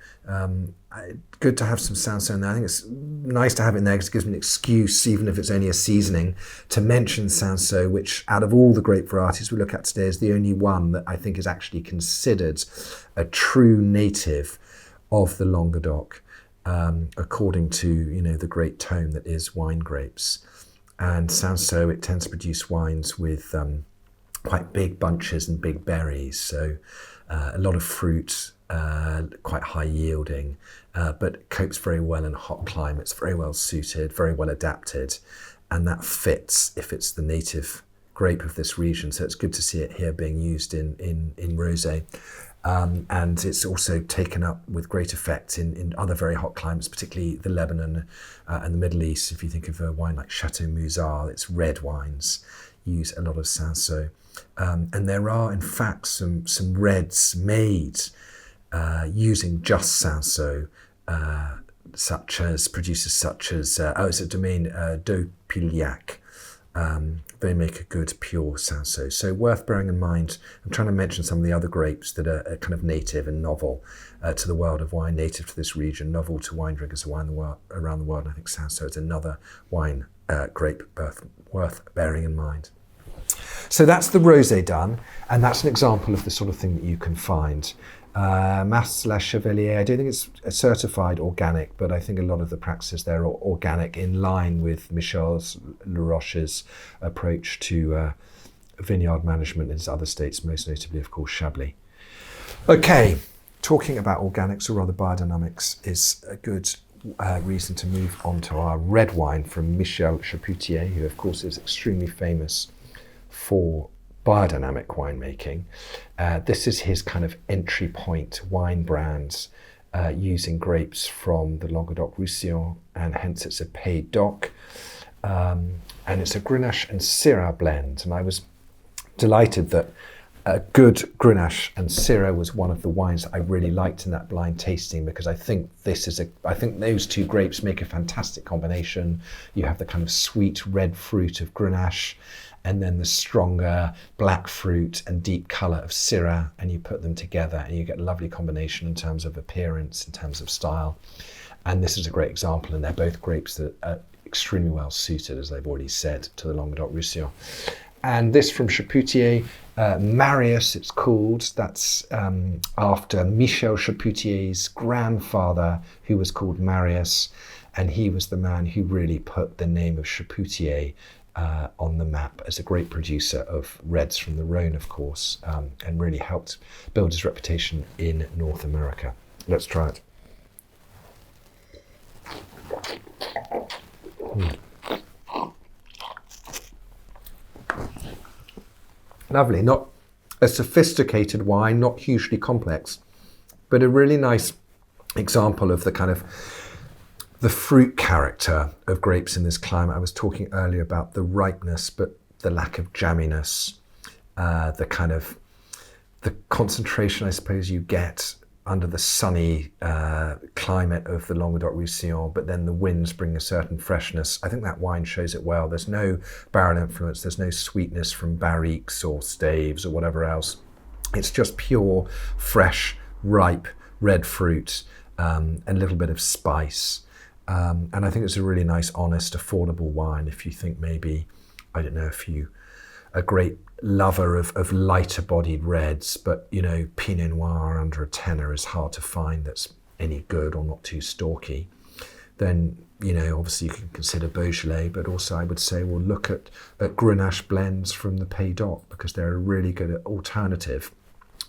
good to have some Cinsault in there. I think it's nice to have it in there because it gives me an excuse, even if it's only a seasoning, to mention Cinsault, which out of all the grape varieties we look at today is the only one that I think is actually considered a true native of the Languedoc, according to, you know, the great tome that is wine grapes. And Cinsault, it tends to produce wines with quite big bunches and big berries, so a lot of fruit, quite high yielding, but copes very well in hot climates, very well suited, very well adapted, and that fits if it's the native grape of this region. So it's good to see it here being used in rosé. And it's also taken up with great effect in other very hot climates, particularly the Lebanon and the Middle East. If you think of a wine like Chateau Musar, it's red wines, use a lot of Cinsault. And there are, in fact, some reds made using just Cinsault, producers such as, it's a domain, Daupillac. They make a good pure Cinsault. So worth bearing in mind. I'm trying to mention some of the other grapes that are kind of native and novel to the world of wine, native to this region, novel to wine drinkers around the world. And I think Cinsault is another wine grape worth bearing in mind. So that's the rosé done, and that's an example of the sort of thing that you can find. Masterclass Chevalier, I don't think it's certified organic, but I think a lot of the practices there are organic, in line with Michel Laroche's approach to vineyard management in his other states, most notably, of course, Chablis. Okay, talking about organics, or rather biodynamics, is a good reason to move on to our red wine from Michel Chapoutier, who, of course, is extremely famous for biodynamic winemaking. This is his kind of entry point wine brands, using grapes from the Languedoc-Roussillon, and hence it's a Pays d'Oc, and it's a Grenache and Syrah blend. And I was delighted that a good Grenache and Syrah was one of the wines that I really liked in that blind tasting, because I think I think those two grapes make a fantastic combination. You have the kind of sweet red fruit of Grenache, and then the stronger black fruit and deep colour of Syrah, and you put them together and you get a lovely combination in terms of appearance, in terms of style. And this is a great example, and they're both grapes that are extremely well suited, as I've already said, to the Languedoc-Roussillon. And this from Chapoutier, Marius it's called. That's after Michel Chapoutier's grandfather, who was called Marius, and he was the man who really put the name of Chapoutier on the map as a great producer of reds from the Rhone, of course, and really helped build his reputation in North America. Let's try it. Lovely, not a sophisticated wine, not hugely complex, but a really nice example of the kind of the fruit character of grapes in this climate. I was talking earlier about the ripeness, but the lack of jamminess, the concentration, I suppose, you get under the sunny climate of the Languedoc-Roussillon, but then the winds bring a certain freshness. I think that wine shows it well. There's no barrel influence, there's no sweetness from barriques or staves or whatever else. It's just pure, fresh, ripe, red fruit, and a little bit of spice. And I think it's a really nice, honest, affordable wine if you think maybe, I don't know, if you a great lover of lighter bodied reds, but you know, Pinot Noir under a tenner is hard to find that's any good or not too stalky. Then, you know, obviously you can consider Beaujolais, but also I would say, well, look at Grenache blends from the Pays d'Oc, because they're a really good alternative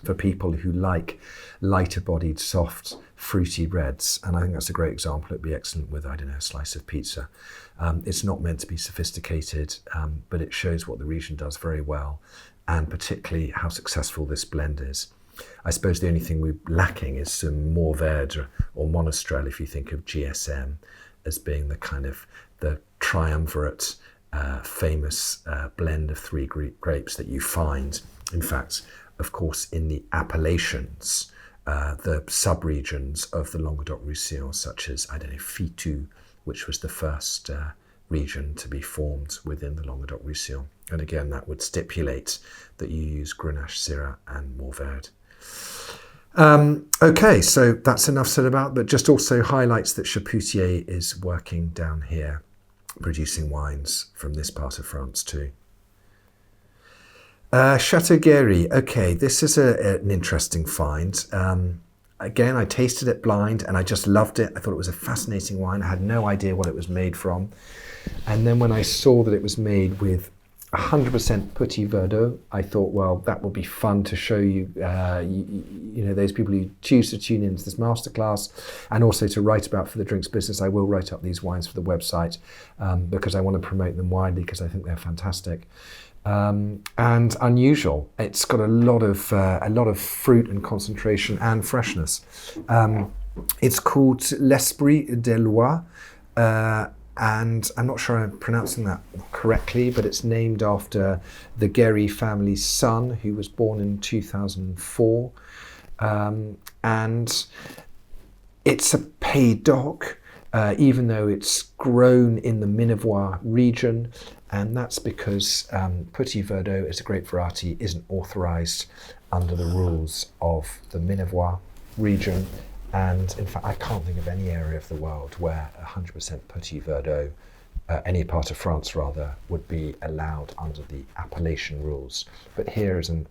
for people who like lighter bodied, soft, fruity reds. And I think that's a great example. It'd be excellent with, I don't know, a slice of pizza. It's not meant to be sophisticated, but it shows what the region does very well, and particularly how successful this blend is. I suppose the only thing we're lacking is some Mourvèdre or Monastrell, if you think of GSM as being the kind of the triumvirate, famous blend of three grapes that you find, in fact, of course, in the appellations, the sub-regions of the Languedoc-Roussillon, such as, I don't know, Fitou, which was the first region to be formed within the Languedoc-Roussillon. And again, that would stipulate that you use Grenache, Syrah and Mourvèdre. Okay, so that's enough said about, but just also highlights that Chapoutier is working down here, producing wines from this part of France too. Châteauguay, okay, this is an interesting find. Again, I tasted it blind and I just loved it. I thought it was a fascinating wine. I had no idea what it was made from. And then when I saw that it was made with 100% Petit Verdot, I thought, well, that will be fun to show you, you know, those people who choose to tune into this masterclass, and also to write about for the drinks business. I will write up these wines for the website because I want to promote them widely, because I think they're fantastic. and unusual. It's got a lot of fruit and concentration and freshness. It's called L'Esprit des Lois, and I'm not sure I'm pronouncing that correctly, but it's named after the Guéry family's son, who was born in 2004. And it's a Pays d'Oc, even though it's grown in the Minevois region, and that's because Petit Verdot as a grape variety isn't authorised under the rules of the Minevois region. And in fact, I can't think of any area of the world where 100% Petit Verdot, any part of France rather, would be allowed under the appellation rules. But here is an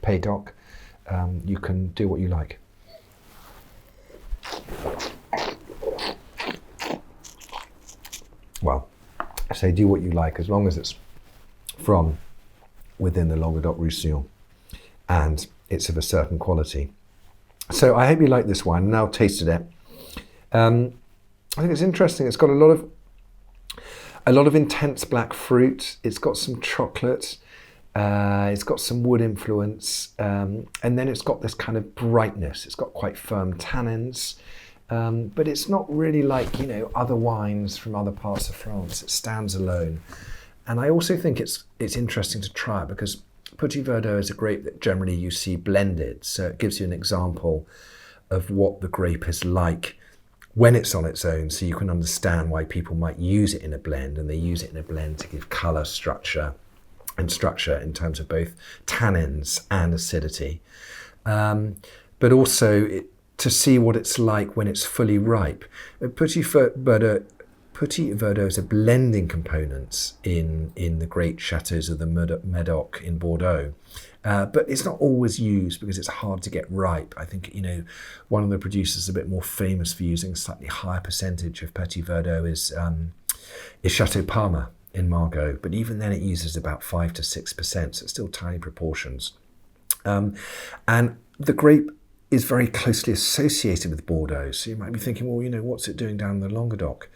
Pays d'Oc. You can do what you like. Well, I say do what you like as long as it's from within the Languedoc-Roussillon and it's of a certain quality. So I hope you like this wine. Now I've tasted it. I think it's interesting. It's got a lot of intense black fruit. It's got some chocolate. It's got some wood influence, and then it's got this kind of brightness. It's got quite firm tannins, but it's not really like other wines from other parts of France. It stands alone, and I also think it's interesting to try it because Petit Verdot is a grape that generally you see blended, so it gives you an example of what the grape is like when it's on its own, so you can understand why people might use it in a blend, and they use it in a blend to give colour, structure in terms of both tannins and acidity, but also to see what it's like when it's fully ripe. Petit Verdot is a blending components in the great chateaux of the Medoc in Bordeaux, but it's not always used because it's hard to get ripe. I think one of the producers a bit more famous for using a slightly higher percentage of Petit Verdot is Chateau Palmer in Margaux, but even then it uses about 5 to 6%, so it's still tiny proportions. And the grape is very closely associated with Bordeaux, so you might be thinking, well, what's it doing down in the Languedoc?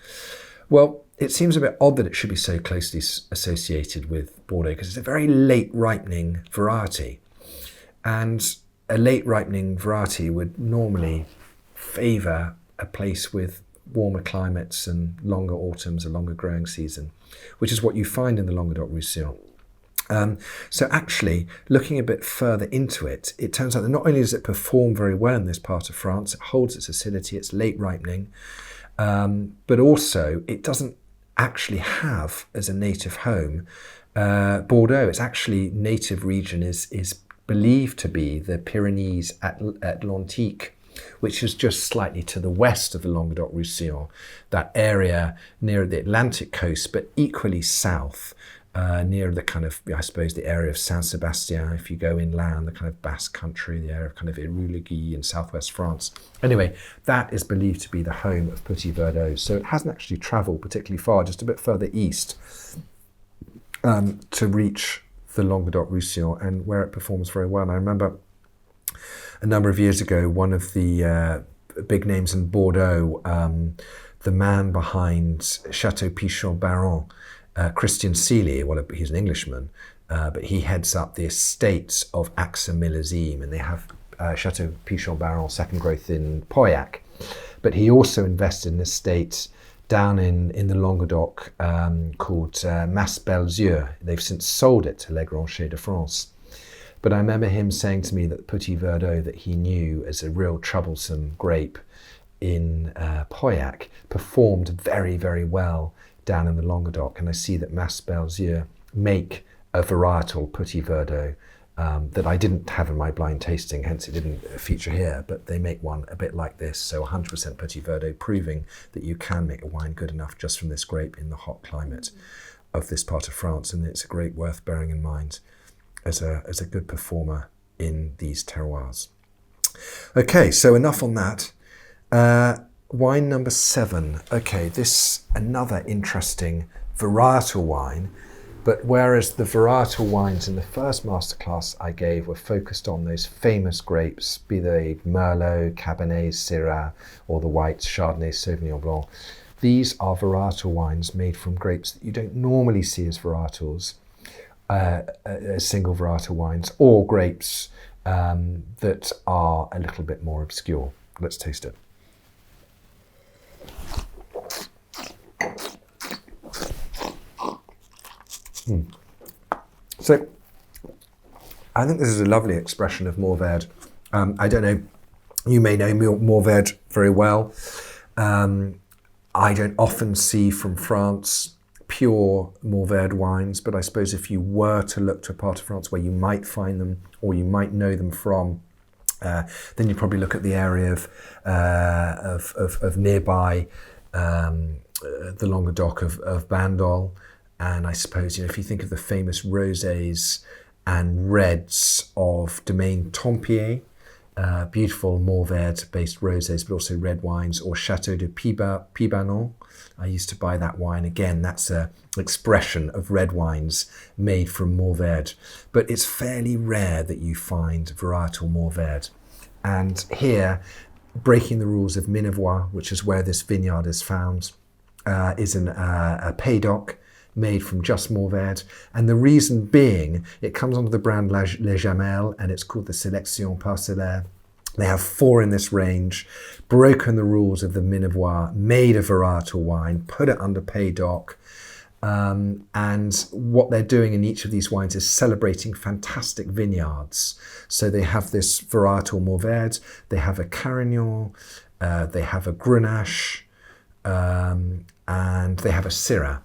Well, it seems a bit odd that it should be so closely associated with Bordeaux because it's a very late ripening variety, and a late ripening variety would normally favour a place with warmer climates and longer autumns, a longer growing season, which is what you find in the Languedoc-Roussillon. So actually, looking a bit further into it, it turns out that not only does it perform very well in this part of France, it holds its acidity, it's late ripening, but also it doesn't actually have as a native home Bordeaux. Its actually native region is believed to be the Pyrenees Atlantique, which is just slightly to the west of the Languedoc-Roussillon, that area near the Atlantic coast, but equally south, near the kind of, I suppose, the area of Saint-Sebastien, if you go inland, the kind of Basque country, the area of kind of Irulegui in southwest France. Anyway, that is believed to be the home of Petit Verdot. So it hasn't actually travelled particularly far, just a bit further east to reach the Languedoc-Roussillon, and where it performs very well. And I remember a number of years ago, one of the big names in Bordeaux, the man behind Chateau Pichon-Baron, Christian Seeley, well, he's an Englishman, but he heads up the estates of Axa Millésime, and they have Chateau Pichon-Baron second growth in Pauillac. But he also invested in an estate down in the Languedoc called Mas Belles-Yeux. They've since sold it to Les Granchers de France. But I remember him saying to me that Petit Verdot, that he knew as a real troublesome grape in Pauillac, performed very, very well down in the Languedoc. And I see that Mas Belles-Yeux make a varietal Petit Verdot that I didn't have in my blind tasting, hence it didn't feature here, but they make one a bit like this, so 100% Petit Verdot, proving that you can make a wine good enough just from this grape in the hot climate of this part of France, and it's a grape worth bearing in mind as a good performer in these terroirs. Okay, so enough on that. Wine number 7. Okay, this another interesting varietal wine, but whereas the varietal wines in the first masterclass I gave were focused on those famous grapes, be they Merlot, Cabernet, Syrah, or the whites, Chardonnay, Sauvignon Blanc, these are varietal wines made from grapes that you don't normally see as varietals, single varietal wines or grapes that are a little bit more obscure. Let's taste it. So I think this is a lovely expression of Mourvèdre. I don't know, you may know Mourvèdre very well. I don't often see from France pure Mourvèdre wines, but I suppose if you were to look to a part of France where you might find them or you might know them from, then you'd probably look at the area of nearby the Languedoc of Bandol. And I suppose, if you think of the famous rosés and reds of Domaine Tempier, beautiful Mourvèdre-based rosés, but also red wines, or Chateau de Pibanon. I used to buy that wine. Again, that's an expression of red wines made from Mourvèdre. But it's fairly rare that you find varietal Mourvèdre. And here, breaking the rules of Minevois, which is where this vineyard is found, is a Pays-d'Oc made from just Mourvèdre. And the reason being, it comes under the brand Les Jamelles, and it's called the Sélection Parcellaire. They have 4 in this range, broken the rules of the Minevois, made a varietal wine, put it under Pays-d'Oc. And what they're doing in each of these wines is celebrating fantastic vineyards. So they have this varietal Mourvèdre, they have a Carignan, they have a Grenache, and they have a Syrah.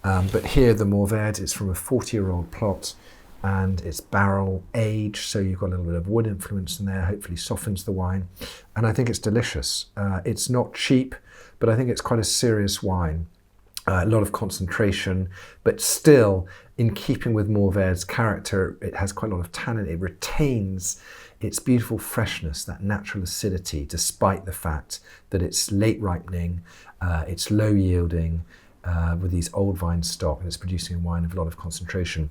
But here the Mourvèdre is from a 40-year-old plot, and it's barrel aged, so you've got a little bit of wood influence in there, hopefully softens the wine. And I think it's delicious. It's not cheap, but I think it's quite a serious wine. A lot of concentration, but still in keeping with Mourvèdre's character, it has quite a lot of tannin. It retains its beautiful freshness, that natural acidity, despite the fact that it's late ripening, it's low yielding, with these old vine stock, and it's producing a wine of a lot of concentration.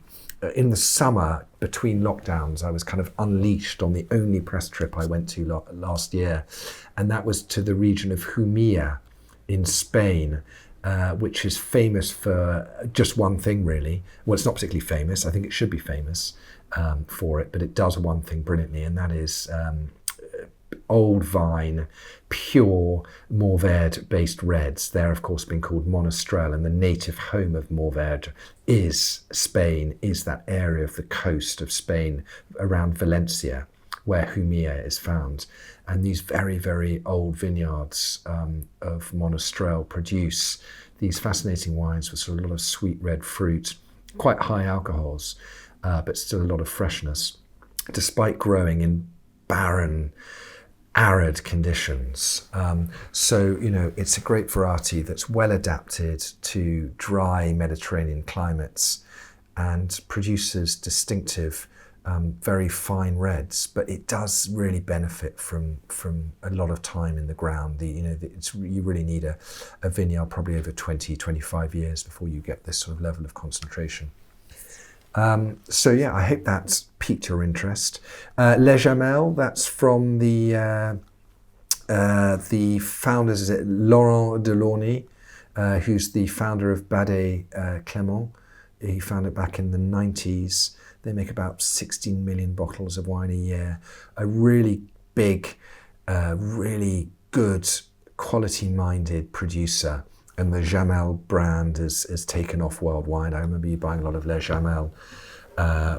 In the summer, between lockdowns, I was kind of unleashed on the only press trip I went to last year, and that was to the region of Jumilla in Spain, which is famous for just one thing, really. Well, it's not particularly famous. I think it should be famous for it, but it does one thing brilliantly, and that is old vine, pure Mourvèdre-based reds. They're, of course, been called Monastrell, and the native home of Mourvèdre is Spain, is that area of the coast of Spain around Valencia, where Jumilla is found. And these very, very old vineyards of Monastrell produce these fascinating wines with sort of a lot of sweet red fruit, quite high alcohols, but still a lot of freshness, despite growing in barren, arid conditions. So, it's a great variety that's well adapted to dry Mediterranean climates and produces distinctive, very fine reds, but it does really benefit from a lot of time in the ground. You really need a vineyard probably over 20, 25 years before you get this sort of level of concentration. So yeah, I hope that's piqued your interest. Les Jamelles, that's from the founders, is it Laurent Delaunay, who's the founder of Badet Clément. He founded it back in the 90s. They make about 16 million bottles of wine a year. A really big, really good, quality-minded producer. And the Jamel brand is taken off worldwide. I remember you buying a lot of Les Jamel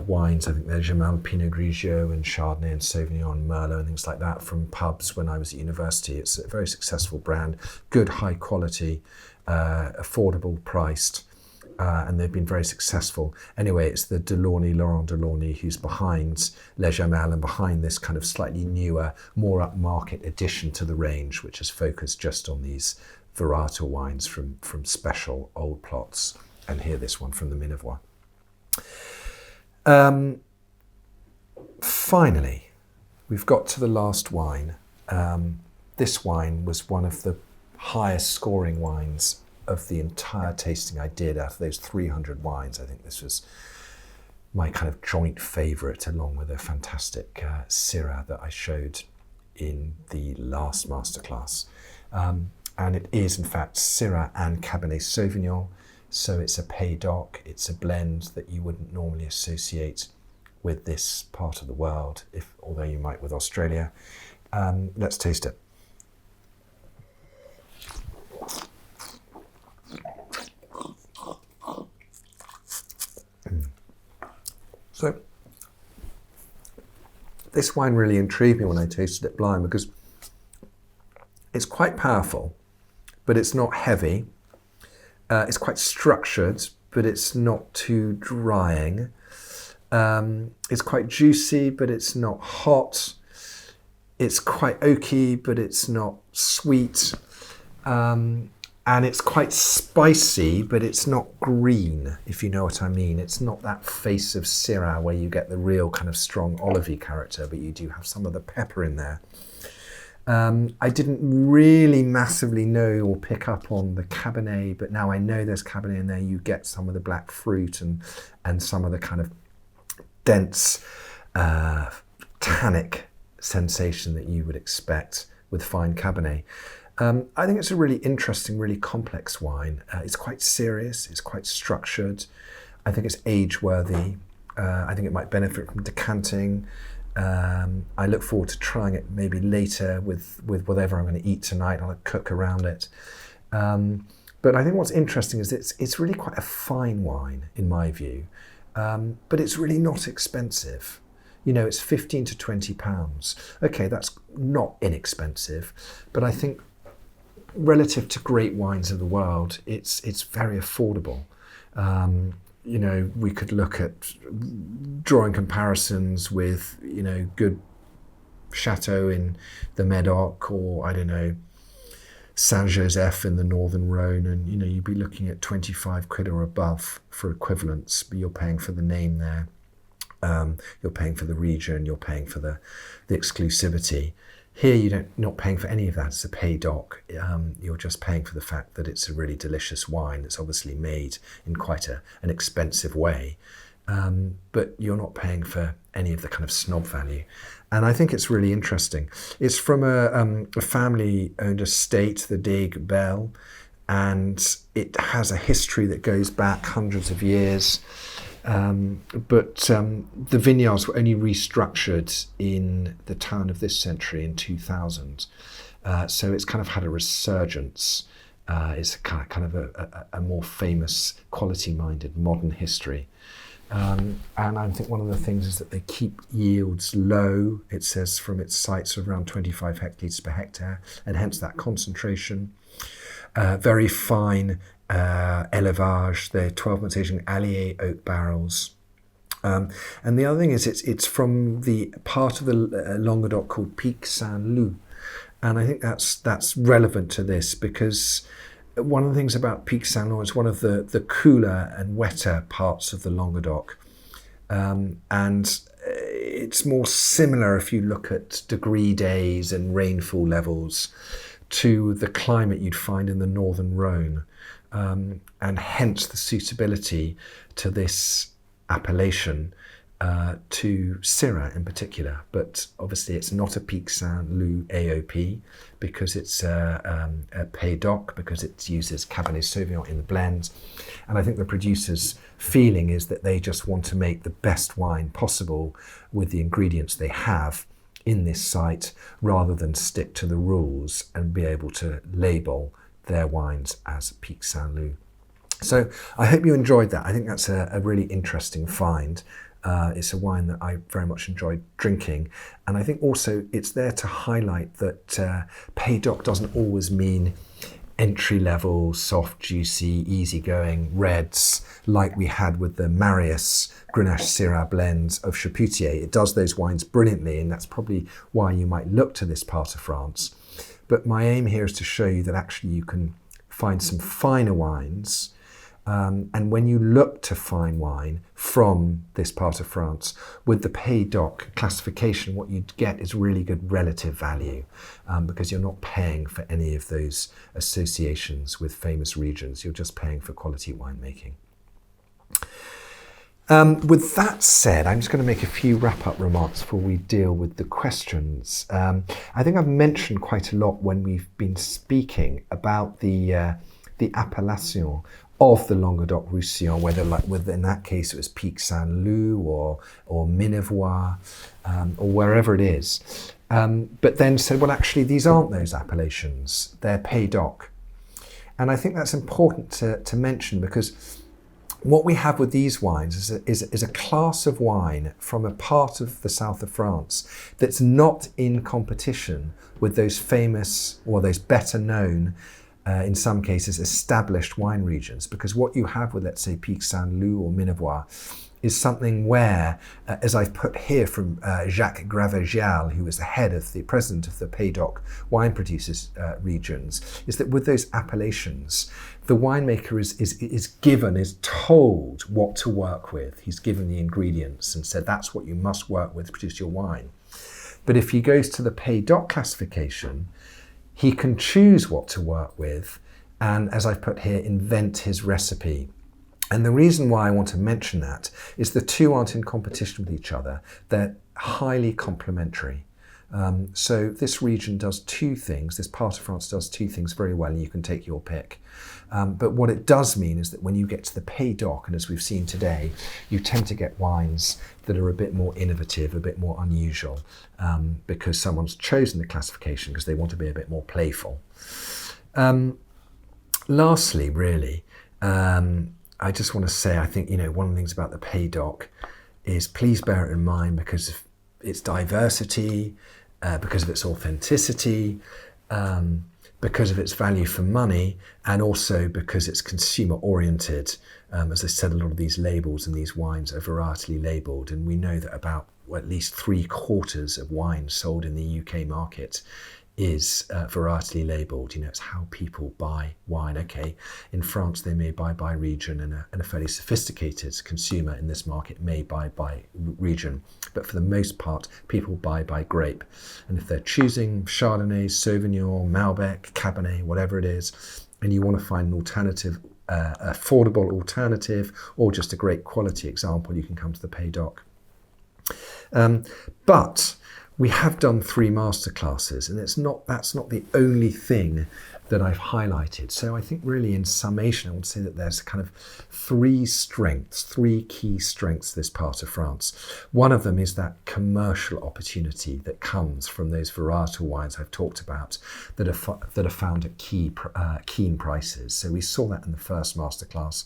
wines. I think Les Jamel Pinot Grigio and Chardonnay and Sauvignon and Merlot and things like that from pubs when I was at university. It's a very successful brand, good, high quality, affordable priced, and they've been very successful. Anyway, it's the Laurent Delaunay, who's behind Les Jamel and behind this kind of slightly newer, more upmarket addition to the range, which is focused just on these varietal wines from special old plots, and here this one from the Minevois. Finally, we've got to the last wine. This wine was one of the highest scoring wines of the entire tasting I did out of those 300 wines. I think this was my kind of joint favourite, along with a fantastic Syrah that I showed in the last masterclass. And it is, in fact, Syrah and Cabernet Sauvignon. So it's a Pays d'Oc, it's a blend that you wouldn't normally associate with this part of the world, although you might with Australia. Let's taste it. So this wine really intrigued me when I tasted it blind, because it's quite powerful, but it's not heavy. It's quite structured, but it's not too drying. It's quite juicy, but it's not hot. It's quite oaky, but it's not sweet. And it's quite spicy, but it's not green, if you know what I mean. It's not that face of Syrah where you get the real kind of strong olivey character, but you do have some of the pepper in there. I didn't really massively know or pick up on the Cabernet, but now I know there's Cabernet in there. You get some of the black fruit and some of the kind of dense tannic sensation that you would expect with fine Cabernet. I think it's a really interesting, really complex wine. It's quite serious, it's quite structured. I think it's age-worthy. I think it might benefit from decanting. I look forward to trying it maybe later with whatever I'm going to eat tonight. I'll cook around it. But I think what's interesting is it's really quite a fine wine, in my view. But it's really not expensive. You know, it's 15 to 20 pounds. Okay, that's not inexpensive, but I think relative to great wines of the world, it's very affordable. You know, we could look at drawing comparisons with, you know, good chateau in the Médoc, or I don't know, Saint-Joseph in the Northern Rhone, and you know, you'd be looking at 25 quid or above for equivalents, but you're paying for the name there. You're paying for the region, you're paying for the exclusivity. Here you're not paying for any of that. It's a Pays d'Oc. You're just paying for the fact that it's a really delicious wine that's obviously made in quite an expensive way. But you're not paying for any of the kind of snob value. And I think it's really interesting. It's from a family-owned estate, the Daigues Belle, and it has a history that goes back hundreds of years. But the vineyards were only restructured in the turn of this century in 2000. So it's kind of had a resurgence. It's kind of a more famous, quality-minded modern history. And I think one of the things is that they keep yields low. It says from its sites of around 25 hectolitres per hectare, and hence that concentration. Very fine élevage. They're 12 months aging Allier oak barrels. And the other thing is it's from the part of the Languedoc called Pic Saint-Loup. And I think that's relevant to this, because one of the things about Pic Saint-Loup is one of the cooler and wetter parts of the Languedoc. And it's more similar, if you look at degree days and rainfall levels, to the climate you'd find in the Northern Rhone. And hence the suitability to this appellation to Syrah in particular. But obviously it's not a Pic Saint-Loup AOP, because it's a Pays d'Oc, because it uses Cabernet Sauvignon in the blend. And I think the producer's feeling is that they just want to make the best wine possible with the ingredients they have in this site, rather than stick to the rules and be able to label their wines as Pic Saint-Loup. So I hope you enjoyed that. I think that's a really interesting find. It's a wine that I very much enjoyed drinking. And I think also it's there to highlight that Pays d'Oc doesn't always mean entry-level, soft, juicy, easygoing reds like we had with the Marius Grenache Syrah blends of Chapoutier. It does those wines brilliantly, and that's probably why you might look to this part of France. But my aim here is to show you that actually you can find some finer wines. And when you look to fine wine from this part of France, with the Pays d'Oc classification, what you get is really good relative value, because you're not paying for any of those associations with famous regions. You're just paying for quality winemaking. With that said, I'm just going to make a few wrap-up remarks before we deal with the questions. I think I've mentioned quite a lot when we've been speaking about the appellation of the Languedoc-Roussillon, whether in that case it was Pic Saint-Loup or Minervois or wherever it is. But then said, well, actually, these aren't those appellations, they're Pays d'Oc. And I think that's important to mention, because what we have with these wines is a class of wine from a part of the south of France that's not in competition with those famous, or those better known, in some cases, established wine regions. Because what you have with, let's say, Pic Saint-Loup or Minervois is something where, as I've put here from Jacques Gravegial, who was the president of the Pays d'Oc wine producers regions, is that with those appellations, the winemaker is told what to work with. He's given the ingredients and said that's what you must work with to produce your wine. But if he goes to the Pays d'Oc classification, he can choose what to work with and, as I've put here, invent his recipe. And the reason why I want to mention that is the two aren't in competition with each other. They're highly complementary. So this region does two things, this part of France does two things very well, and you can take your pick. But what it does mean is that when you get to the Pays d'Oc, and as we've seen today, you tend to get wines that are a bit more innovative, a bit more unusual, because someone's chosen the classification because they want to be a bit more playful. Lastly, really, I just want to say, I think, one of the things about the Pays d'Oc is, please bear it in mind, because of its diversity, because of its authenticity, because of its value for money, and also because it's consumer oriented. As I said, a lot of these labels and these wines are varietally labelled, and we know that about at least 3/4 of wine sold in the UK market is varietally labelled. It's how people buy wine. Okay, in France they may buy by region, and a fairly sophisticated consumer in this market may buy by region. But for the most part, people buy by grape. And if they're choosing Chardonnay, Sauvignon, Malbec, Cabernet, whatever it is, and you want to find an alternative, affordable alternative, or just a great quality example, you can come to the Pays d'Oc. But we have done 3 masterclasses, and that's not the only thing that I've highlighted. So I think really in summation, I would say that there's kind of 3 key strengths this part of France. One of them is that commercial opportunity that comes from those varietal wines I've talked about that are found at keen prices. So we saw that in the first masterclass.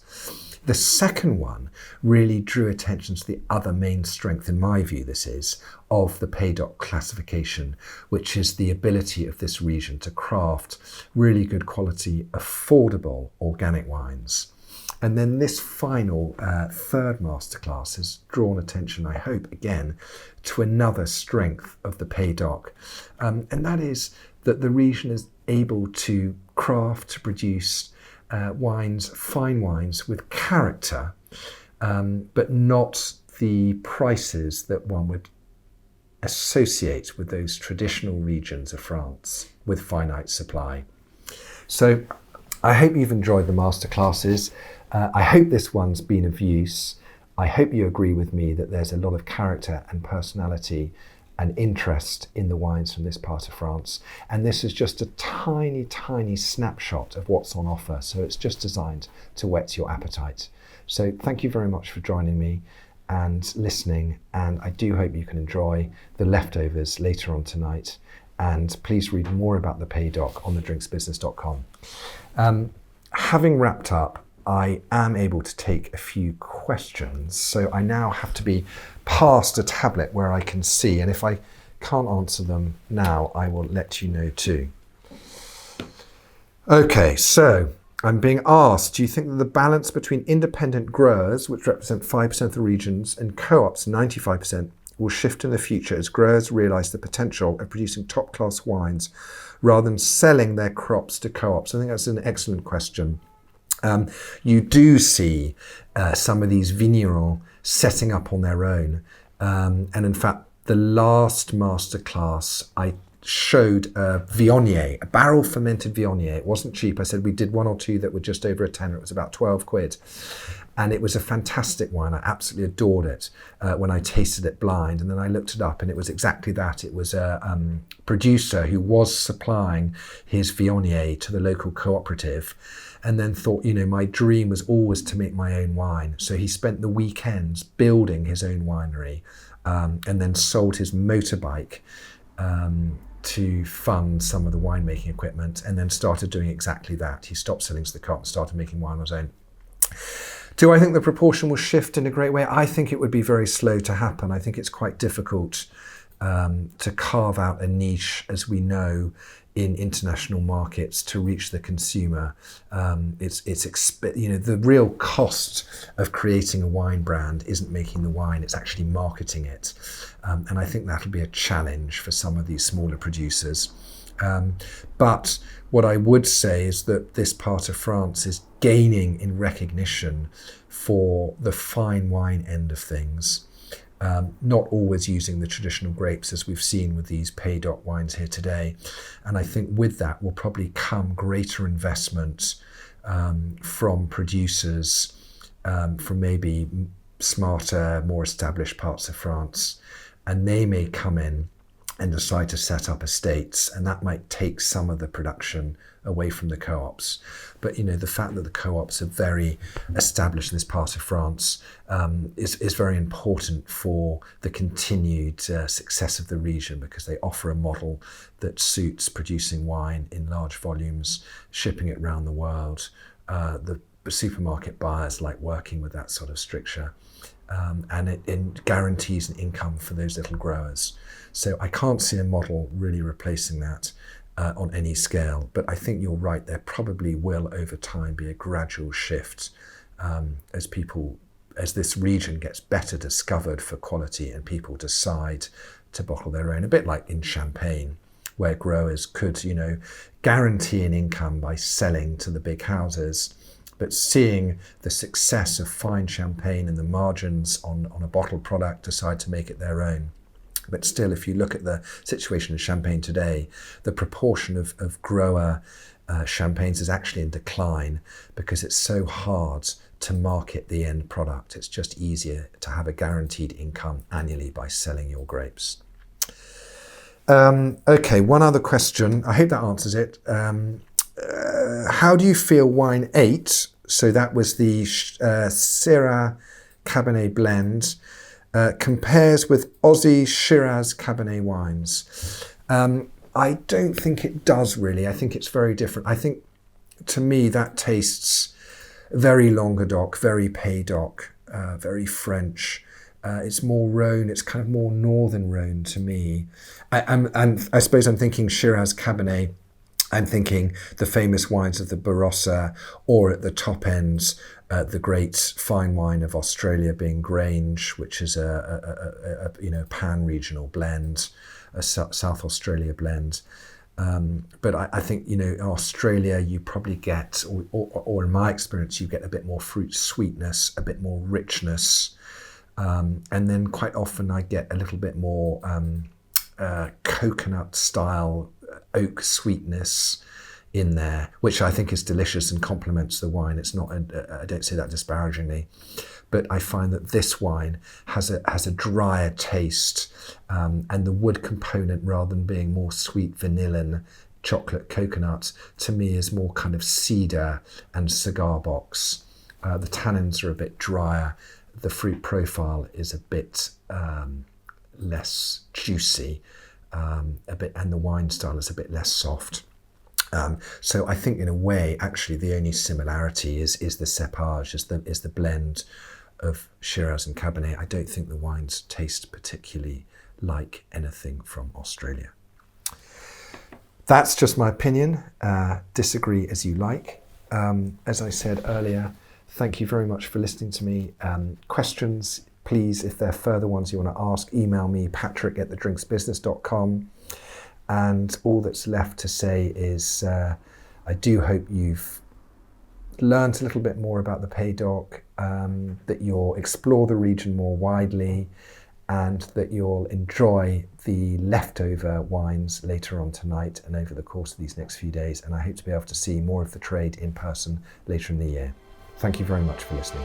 The second one really drew attention to the other main strength, in my view, this is, of the Pays d'Oc classification, which is the ability of this region to craft really good quality, affordable organic wines. And then this final third masterclass has drawn attention, I hope, again, to another strength of the Pays d'Oc. And that is that the region is able to craft, to produce fine wines with character, but not the prices that one would associate with those traditional regions of France with finite supply. So I hope you've enjoyed the masterclasses. I hope this one's been of use. I hope you agree with me that there's a lot of character and personality and interest in the wines from this part of France. And this is just a tiny, tiny snapshot of what's on offer. So it's just designed to whet your appetite. So thank you very much for joining me and listening. And I do hope you can enjoy the leftovers later on tonight. And please read more about the Pays d'Oc on thedrinksbusiness.com. Having wrapped up, I am able to take a few questions. So I now have to be past a tablet where I can see, and if I can't answer them now, I will let you know too. Okay, so I'm being asked, do you think that the balance between independent growers, which represent 5% of the regions, and co-ops, 95%, will shift in the future as growers realise the potential of producing top-class wines rather than selling their crops to co-ops? I think that's an excellent question. You do see some of these vignerons setting up on their own. And in fact, the last masterclass, I showed a Viognier, a barrel fermented Viognier. It wasn't cheap. I said we did 1 or 2 that were just over a tenner. It was about 12 quid. And it was a fantastic wine. I absolutely adored it when I tasted it blind. And then I looked it up and it was exactly that. It was a producer who was supplying his Viognier to the local cooperative, and then thought, my dream was always to make my own wine. So he spent the weekends building his own winery, and then sold his motorbike to fund some of the winemaking equipment, and then started doing exactly that. He stopped selling to the co-op and started making wine on his own. Do I think the proportion will shift in a great way? I think it would be very slow to happen. I think it's quite difficult to carve out a niche, as we know, in international markets to reach the consumer. The real cost of creating a wine brand isn't making the wine, it's actually marketing it. And I think that'll be a challenge for some of these smaller producers. But what I would say is that this part of France is gaining in recognition for the fine wine end of things. Not always using the traditional grapes, as we've seen with these Pays d'Oc wines here today. And I think with that will probably come greater investment from producers from maybe smarter, more established parts of France. And they may come in and decide to set up estates, and that might take some of the production away from the co-ops. But the fact that the co-ops are very established in this part of France is very important for the continued success of the region, because they offer a model that suits producing wine in large volumes, shipping it around the world. The supermarket buyers like working with that sort of stricture, and it guarantees an income for those little growers. So I can't see a model really replacing that on any scale, but I think you're right, there probably will over time be a gradual shift as this region gets better discovered for quality and people decide to bottle their own, a bit like in Champagne, where growers could, guarantee an income by selling to the big houses, but seeing the success of fine Champagne and the margins on a bottled product, decide to make it their own. But still, if you look at the situation in Champagne today, the proportion of grower champagnes is actually in decline, because it's so hard to market the end product. It's just easier to have a guaranteed income annually by selling your grapes. Okay, one other question. I hope that answers it. How do you feel wine 8, so that was the Syrah Cabernet blend, compares with Aussie Shiraz Cabernet wines? I don't think it does really. I think it's very different. I think, to me, that tastes very Languedoc, very Pays d'Oc, very French. It's more Rhone. It's kind of more northern Rhone to me. And I suppose I'm thinking Shiraz Cabernet. I'm thinking the famous wines of the Barossa, or at the top ends, the great fine wine of Australia being Grange, which is a pan-regional blend, a South Australia blend. But I think, in Australia you probably get, or in my experience, you get a bit more fruit sweetness, a bit more richness, and then quite often I get a little bit more coconut style oak sweetness in there, which I think is delicious and complements the wine. It's not, I don't say that disparagingly, but I find that this wine has a drier taste, and the wood component, rather than being more sweet vanillin, chocolate, coconut, to me is more kind of cedar and cigar box. The tannins are a bit drier. The fruit profile is a bit less juicy, and the wine style is a bit less soft. So I think, in a way, actually the only similarity is the cepage, is the blend of Shiraz and Cabernet. I don't think the wines taste particularly like anything from Australia. That's just my opinion. Disagree as you like. As I said earlier, thank you very much for listening to me. Questions, please, if there are further ones you want to ask, email me, patrick@thedrinksbusiness.com. And all that's left to say is I do hope you've learned a little bit more about the Pays d'Oc, that you'll explore the region more widely, and that you'll enjoy the leftover wines later on tonight and over the course of these next few days. And I hope to be able to see more of the trade in person later in the year. Thank you very much for listening.